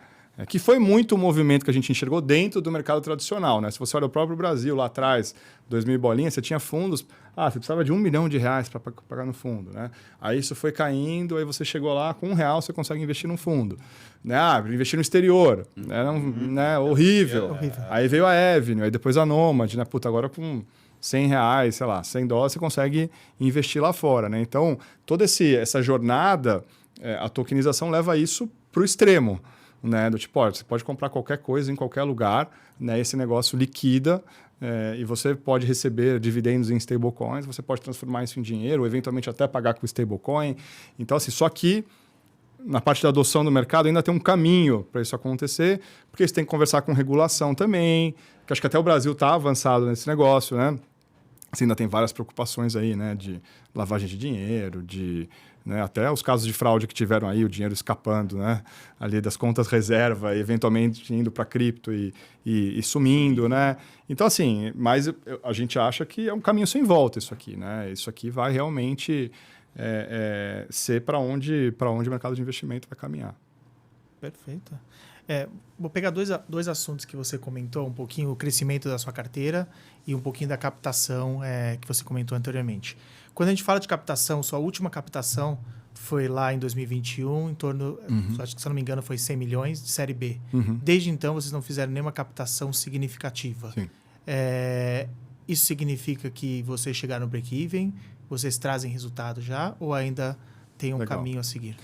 que foi muito o movimento que a gente enxergou dentro do mercado tradicional. Né? Se você olha o próprio Brasil lá atrás, 2000 bolinhas, você tinha fundos, você precisava de R$1 milhão para pagar no fundo. Né? Aí isso foi caindo, aí você chegou lá, com R$1 você consegue investir num fundo. Né? Investir no exterior, era né, horrível. Aí veio a Avenue, aí depois a Nomad, né? Puta, agora com R$100, sei lá, $100, você consegue investir lá fora. Né? Então, toda essa jornada, a tokenização leva isso para o extremo. Né? Do tipo, você pode comprar qualquer coisa em qualquer lugar, né? Esse negócio liquida e você pode receber dividendos em stablecoins, você pode transformar isso em dinheiro, ou eventualmente até pagar com stablecoin. Então, assim, só que na parte da adoção do mercado ainda tem um caminho para isso acontecer, porque você tem que conversar com regulação também, que acho que até o Brasil está avançado nesse negócio, né? Assim, ainda tem várias preocupações aí, né? De lavagem de dinheiro, né, até os casos de fraude que tiveram aí, o dinheiro escapando, né, ali das contas reserva e eventualmente indo para cripto e sumindo. Né? Então, assim, mas a gente acha que é um caminho sem volta isso aqui. Né? Isso aqui vai realmente ser para onde o mercado de investimento vai caminhar. Perfeito. Vou pegar dois assuntos que você comentou, um pouquinho o crescimento da sua carteira e um pouquinho da captação que você comentou anteriormente. Quando a gente fala de captação, sua última captação foi lá em 2021, em torno, acho que se eu não me engano, foi 100 milhões de série B. Desde então, vocês não fizeram nenhuma captação significativa. Sim. Isso significa que vocês chegaram no break-even, vocês trazem resultado já ou ainda tem um caminho a seguir?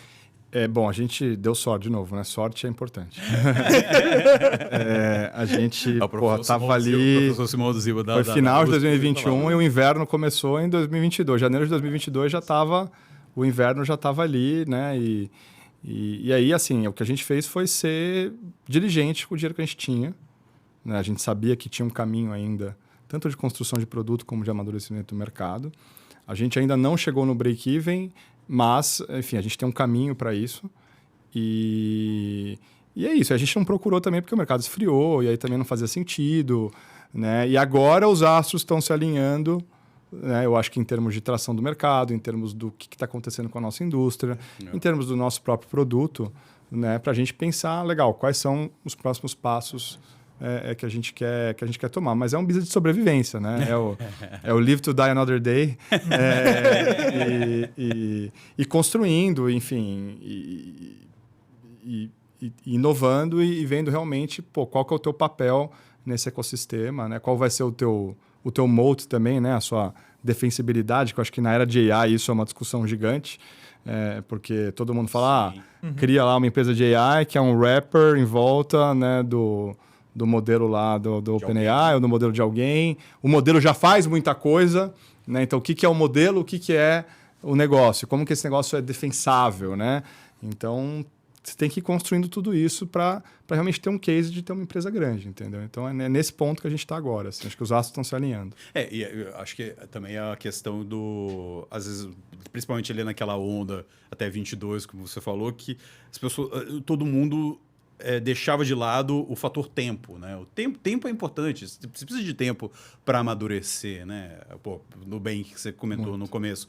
Bom, a gente deu sorte de novo, né? Sorte é importante. A gente estava ali... Foi final de 2021 e o inverno começou em 2022. Janeiro de 2022 o inverno já estava ali, né? E aí, assim, o que a gente fez foi ser diligente com o dinheiro que a gente tinha. Né? A gente sabia que tinha um caminho ainda, tanto de construção de produto como de amadurecimento do mercado. A gente ainda não chegou no break-even, mas, enfim, a gente tem um caminho para isso. E é isso. A gente não procurou também porque o mercado esfriou e aí também não fazia sentido. Né? E agora os astros estão se alinhando, né? Eu acho que em termos de tração do mercado, em termos do que está acontecendo com a nossa indústria, em termos do nosso próprio produto, né? Para a gente pensar, legal, quais são os próximos passos que a gente quer tomar. Mas é um business de sobrevivência, né? É o live to die another day. E construindo, enfim, e inovando e vendo realmente qual que é o teu papel nesse ecossistema, né? Qual vai ser o teu moat também, né? A sua defensibilidade, que eu acho que na era de AI isso é uma discussão gigante, porque todo mundo fala, cria lá uma empresa de AI que é um wrapper em volta, né, do modelo lá do OpenAI ou do modelo de alguém. O modelo já faz muita coisa, né? Então, o que é o modelo, o que é o negócio? Como que esse negócio é defensável, né? Então, você tem que ir construindo tudo isso para realmente ter um case de ter uma empresa grande, entendeu? Então, é nesse ponto que a gente está agora. Assim, acho que os astros estão se alinhando. E eu acho que também é a questão do... Às vezes, principalmente ali naquela onda até 22, como você falou, que as pessoas, todo mundo deixava de lado o fator tempo, né? O tempo é importante. Você precisa de tempo para amadurecer, né? Pô, Nubank, que você comentou no começo.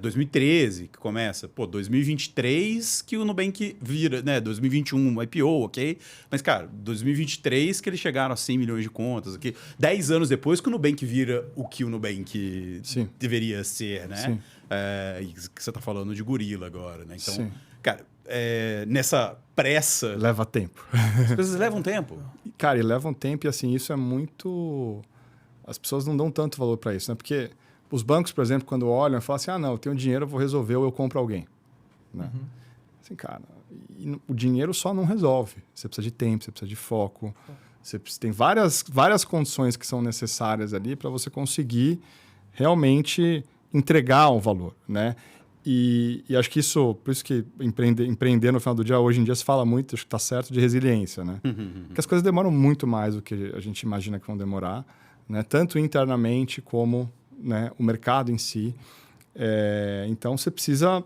2013 que começa. Pô, 2023 que o Nubank vira, né? 2021 IPO, ok? Mas, cara, 2023 que eles chegaram a 100 milhões de contas. Aqui. 10 anos depois que o Nubank vira o que o Nubank deveria ser, né? Sim. E que você está falando de gorila agora, né? Então, Sim. Cara, nessa pressa... Leva tempo. As coisas levam tempo. Cara, e levam tempo e assim, isso é muito... As pessoas não dão tanto valor para isso, né? Porque os bancos, por exemplo, quando olham, falam assim, não, eu tenho dinheiro, eu vou resolver ou eu compro alguém. Né? Assim, cara, o dinheiro só não resolve. Você precisa de tempo, você precisa de foco. Você tem várias condições que são necessárias ali para você conseguir realmente entregar um valor, né? E acho que isso, por isso que empreender no final do dia, hoje em dia se fala muito, acho que está certo, de resiliência, né? Porque as coisas demoram muito mais do que a gente imagina que vão demorar, né? Tanto internamente como, né, o mercado em si. Então, você precisa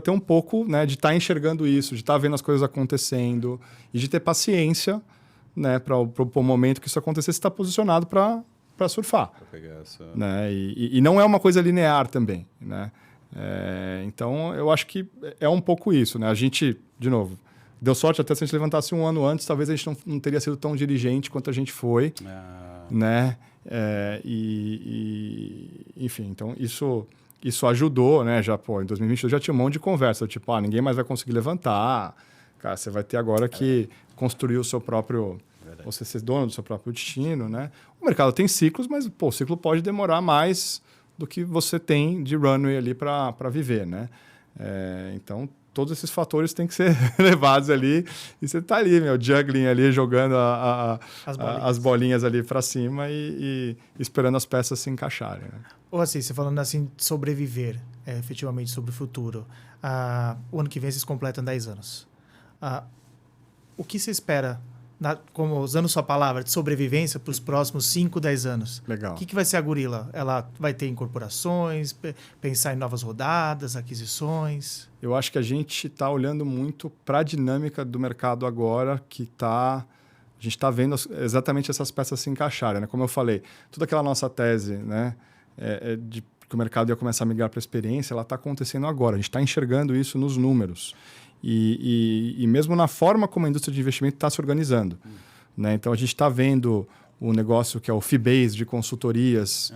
ter um pouco, né, de estar enxergando isso, de estar vendo as coisas acontecendo e de ter paciência, né, para o momento que isso acontecer, você está posicionado para surfar. Pra pegar essa... né? E não é uma coisa linear também, né? Então, eu acho que é um pouco isso, né? A gente, de novo, deu sorte até se a gente levantasse um ano antes, talvez a gente não teria sido tão diligente quanto a gente foi, né? Enfim, então isso ajudou, né? Já, em 2022 já tinha um monte de conversa, tipo, ninguém mais vai conseguir levantar, cara, você vai ter agora que construir o seu próprio... Você ser dono do seu próprio destino, né? O mercado tem ciclos, mas o ciclo pode demorar mais do que você tem de runway ali para viver, né? Então, todos esses fatores têm que ser levados ali e você está ali, juggling ali, jogando as bolinhas ali para cima e esperando as peças se encaixarem. Né? Ou assim, você falando assim de sobreviver, efetivamente sobre o futuro. O ano que vem vocês completam 10 anos. O que você espera, como usando sua palavra, de sobrevivência para os próximos 5, 10 anos? Legal. O que vai ser a Gorilla? Ela vai ter incorporações, pensar em novas rodadas, aquisições? Eu acho que a gente está olhando muito para a dinâmica do mercado agora, a gente está vendo exatamente essas peças se encaixarem. Né? Como eu falei, toda aquela nossa tese, né, de que o mercado ia começar a migrar para a experiência, ela está acontecendo agora. A gente está enxergando isso nos números. E mesmo na forma como a indústria de investimento está se organizando. Né? Então, a gente está vendo o negócio que é o fee-based de consultorias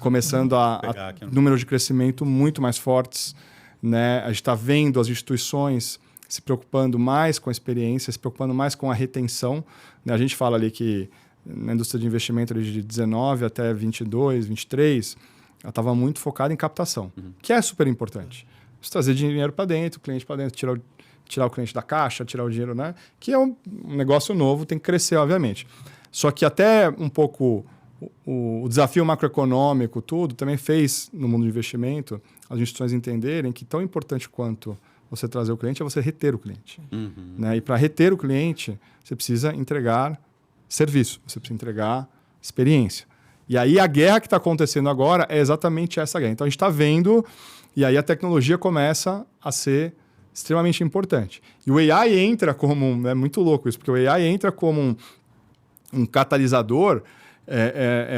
começando a números de crescimento muito mais fortes. Né? A gente está vendo as instituições se preocupando mais com a experiência, se preocupando mais com a retenção. Né? A gente fala ali que na indústria de investimento ali de 19 até 22, 23, ela estava muito focada em captação, que é super importante. Você trazer dinheiro para dentro, o cliente para dentro, tirar o cliente da caixa, tirar o dinheiro, né? Que é um negócio novo, tem que crescer, obviamente. Só que até um pouco o desafio macroeconômico, tudo, também fez, no mundo de investimento, as instituições entenderem que tão importante quanto você trazer o cliente, é você reter o cliente. Né? E para reter o cliente, você precisa entregar serviço, você precisa entregar experiência. E aí a guerra que está acontecendo agora é exatamente essa guerra. Então a gente está vendo, e aí a tecnologia começa a ser extremamente importante. E o AI entra como... É muito louco isso, porque o AI entra como um catalisador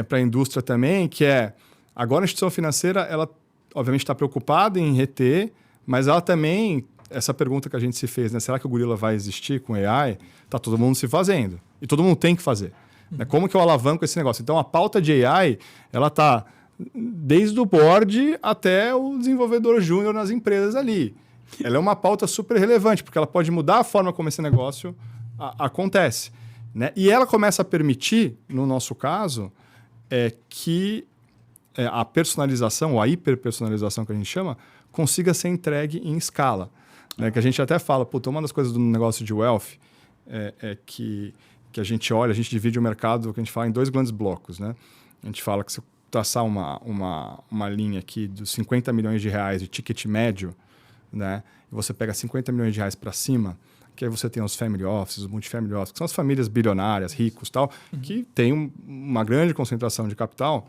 para a indústria também, que é... Agora a instituição financeira, ela obviamente está preocupada em reter, mas ela também... Essa pergunta que a gente se fez, né? Será que o gorila vai existir com AI? Está todo mundo se fazendo. E todo mundo tem que fazer. Né? Como que eu alavanco esse negócio? Então, a pauta de AI, ela está desde o board até o desenvolvedor júnior nas empresas ali. Ela é uma pauta super relevante, porque ela pode mudar a forma como esse negócio acontece. Né? E ela começa a permitir, no nosso caso, que a personalização, ou a hiperpersonalização que a gente chama, consiga ser entregue em escala. Né? Que a gente até fala, uma das coisas do negócio de wealth que a gente olha, a gente divide o mercado, que a gente fala em 2 grandes blocos. Né? A gente fala que se eu traçar uma linha aqui dos 50 milhões de reais de ticket médio, né? E você pega 50 milhões de reais para cima, que aí você tem os family offices, os multifamily offices, que são as famílias bilionárias, ricos, tal, que tem uma grande concentração de capital.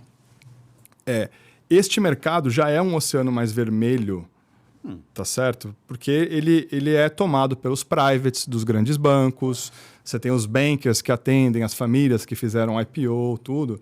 Este mercado já é um oceano mais vermelho, tá certo? Porque ele é tomado pelos privates dos grandes bancos, você tem os bankers que atendem as famílias que fizeram IPO, tudo.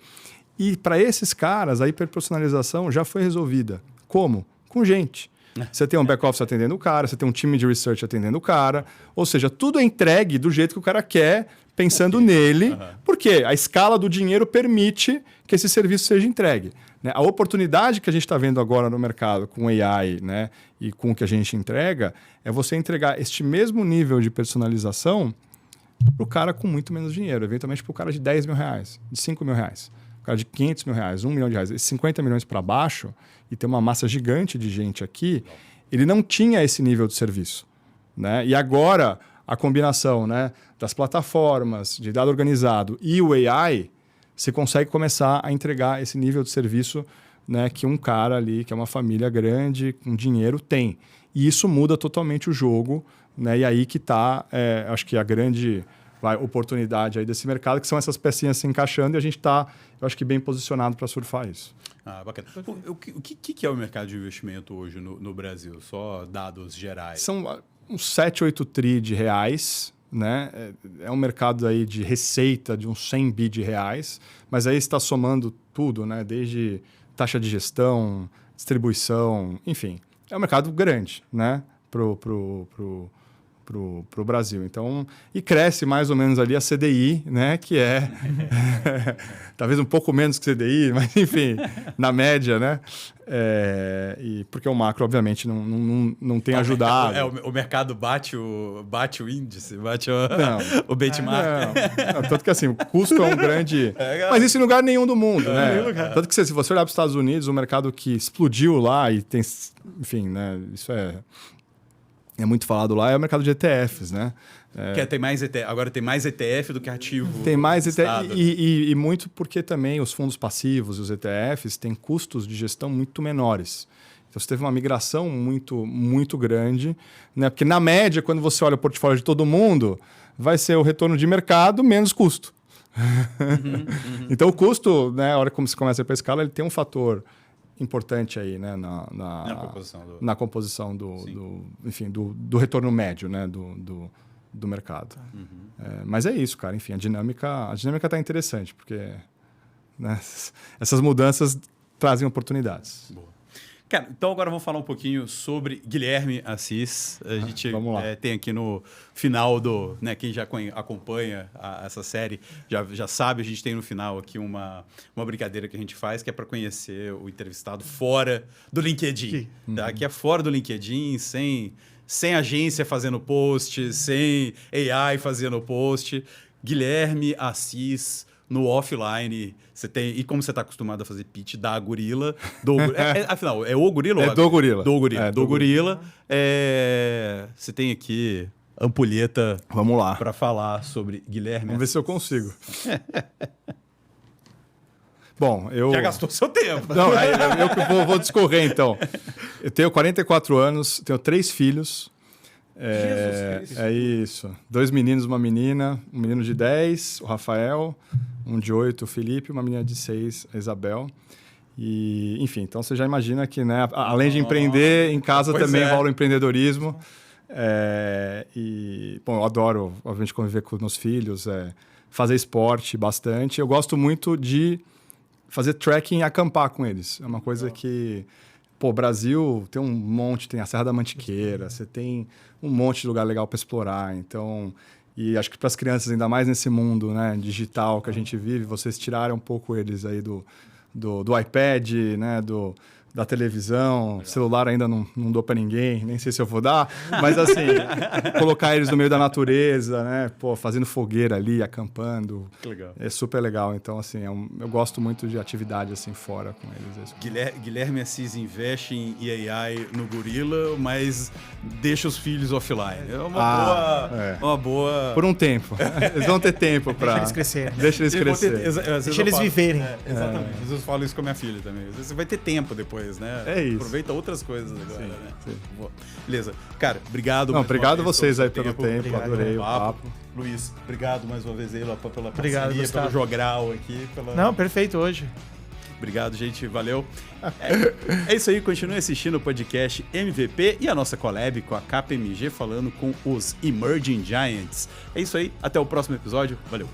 E para esses caras, a hiperpersonalização já foi resolvida. Como? Com gente. Você tem um back-office atendendo o cara, você tem um time de research atendendo o cara. Ou seja, tudo é entregue do jeito que o cara quer, pensando nele, porque a escala do dinheiro permite que esse serviço seja entregue. Né? A oportunidade que a gente está vendo agora no mercado com AI, né, e com o que a gente entrega, é você entregar este mesmo nível de personalização para o cara com muito menos dinheiro. Eventualmente para o cara de 10 mil reais, de 5 mil reais. O cara de 500 mil reais, 1 milhão de reais, 50 milhões para baixo, e tem uma massa gigante de gente aqui, ele não tinha esse nível de serviço. Né? E agora, a combinação, né, das plataformas, de dado organizado e o AI, você consegue começar a entregar esse nível de serviço, né, que um cara ali, que é uma família grande, com dinheiro, tem. E isso muda totalmente o jogo, né? E aí que está, acho que a grande oportunidade aí desse mercado, que são essas pecinhas se encaixando, e a gente está, eu acho que, bem posicionado para surfar isso. Bacana. O que é o mercado de investimento hoje no Brasil? Só dados gerais. São uns 7, 8 tri de reais, né? É um mercado aí de receita de uns 100 bi de reais, mas aí está somando tudo, né? Desde taxa de gestão, distribuição, enfim. É um mercado grande, né? Pro Brasil. Então, e cresce mais ou menos ali a CDI, né? Que é talvez um pouco menos que CDI, mas enfim, na média, né? Porque o macro, obviamente, não tem ajudado. O mercado bate o índice, bate o benchmark. Não, tanto que assim, o custo é um grande... Mas isso em lugar nenhum do mundo, né? Tanto que se você olhar para os Estados Unidos, o mercado que explodiu lá e tem... Enfim, né? Isso é muito falado lá, é o mercado de ETFs, né? Tem mais ETF, agora tem mais ETF do que ativo. Tem mais ETF e muito porque também os fundos passivos e os ETFs têm custos de gestão muito menores. Então você teve uma migração muito, muito grande, né? Porque na média, quando você olha o portfólio de todo mundo, vai ser o retorno de mercado menos custo. Então o custo, né, a hora que você começa a ir para a escala, ele tem um fator importante aí, né, na composição do retorno médio, né, do mercado. Mas é isso, cara. Enfim, a dinâmica está interessante, porque, né, essas mudanças trazem oportunidades. Boa. Cara, então agora vamos falar um pouquinho sobre Guilherme Assis. A gente tem aqui no final né, quem já acompanha essa série já sabe, a gente tem no final aqui uma brincadeira que a gente faz, que é para conhecer o entrevistado fora do LinkedIn. Tá? Que é fora do LinkedIn, sem agência fazendo post, sem AI fazendo post. Guilherme Assis no offline, você tem... E como você está acostumado a fazer pitch da gorila... afinal, é o gorila? É do gorila. Do gorila. Você tem aqui ampulheta... Vamos lá. Para falar sobre Guilherme. Vamos ver se eu consigo. Bom, já gastou seu tempo. Não, eu vou discorrer, então. Eu tenho 44 anos, tenho 3 filhos. É isso. 2 meninos, uma menina. Um menino de 10, o Rafael. Um de 8, o Felipe. Uma menina de 6, a Isabel. E, enfim, então você já imagina que, né, além de empreender, em casa também rola o empreendedorismo. E, bom, eu adoro, obviamente, conviver com meus filhos, fazer esporte bastante. Eu gosto muito de fazer trekking e acampar com eles. É uma coisa que... Pô, Brasil tem um monte, tem a Serra da Mantiqueira, você tem um monte de lugar legal para explorar. Então, e acho que para as crianças, ainda mais nesse mundo, né, digital que a gente vive, vocês tiraram um pouco eles aí do iPad, né, da televisão, celular ainda não dou para ninguém, nem sei se eu vou dar, mas assim, colocar eles no meio da natureza, né, pô, fazendo fogueira ali, acampando, que legal. É super legal. Então, assim, eu gosto muito de atividade assim fora com eles. Guilherme Assis investe em AI no Gorila, mas deixa os filhos offline. É uma boa... Por um tempo. Eles vão ter tempo para... Deixa eles crescerem. Deixa eles crescerem. Deixa eles viverem. Exatamente. Às vezes eu falo isso com a minha filha também. Às vezes você vai ter tempo depois, né? É isso. Aproveita outras coisas agora, sim, né? Sim. Beleza. Cara, obrigado. Obrigado a vocês aí pelo tempo. Obrigado. Adorei o papo. Luiz, obrigado mais uma vez aí pela Obrigado, parceria, Gustavo. pelo jogral aqui. Não, perfeito hoje. Obrigado, gente. Valeu. É isso aí. Continue assistindo o podcast MVP e a nossa collab com a KPMG falando com os Emerging Giants. É isso aí. Até o próximo episódio. Valeu.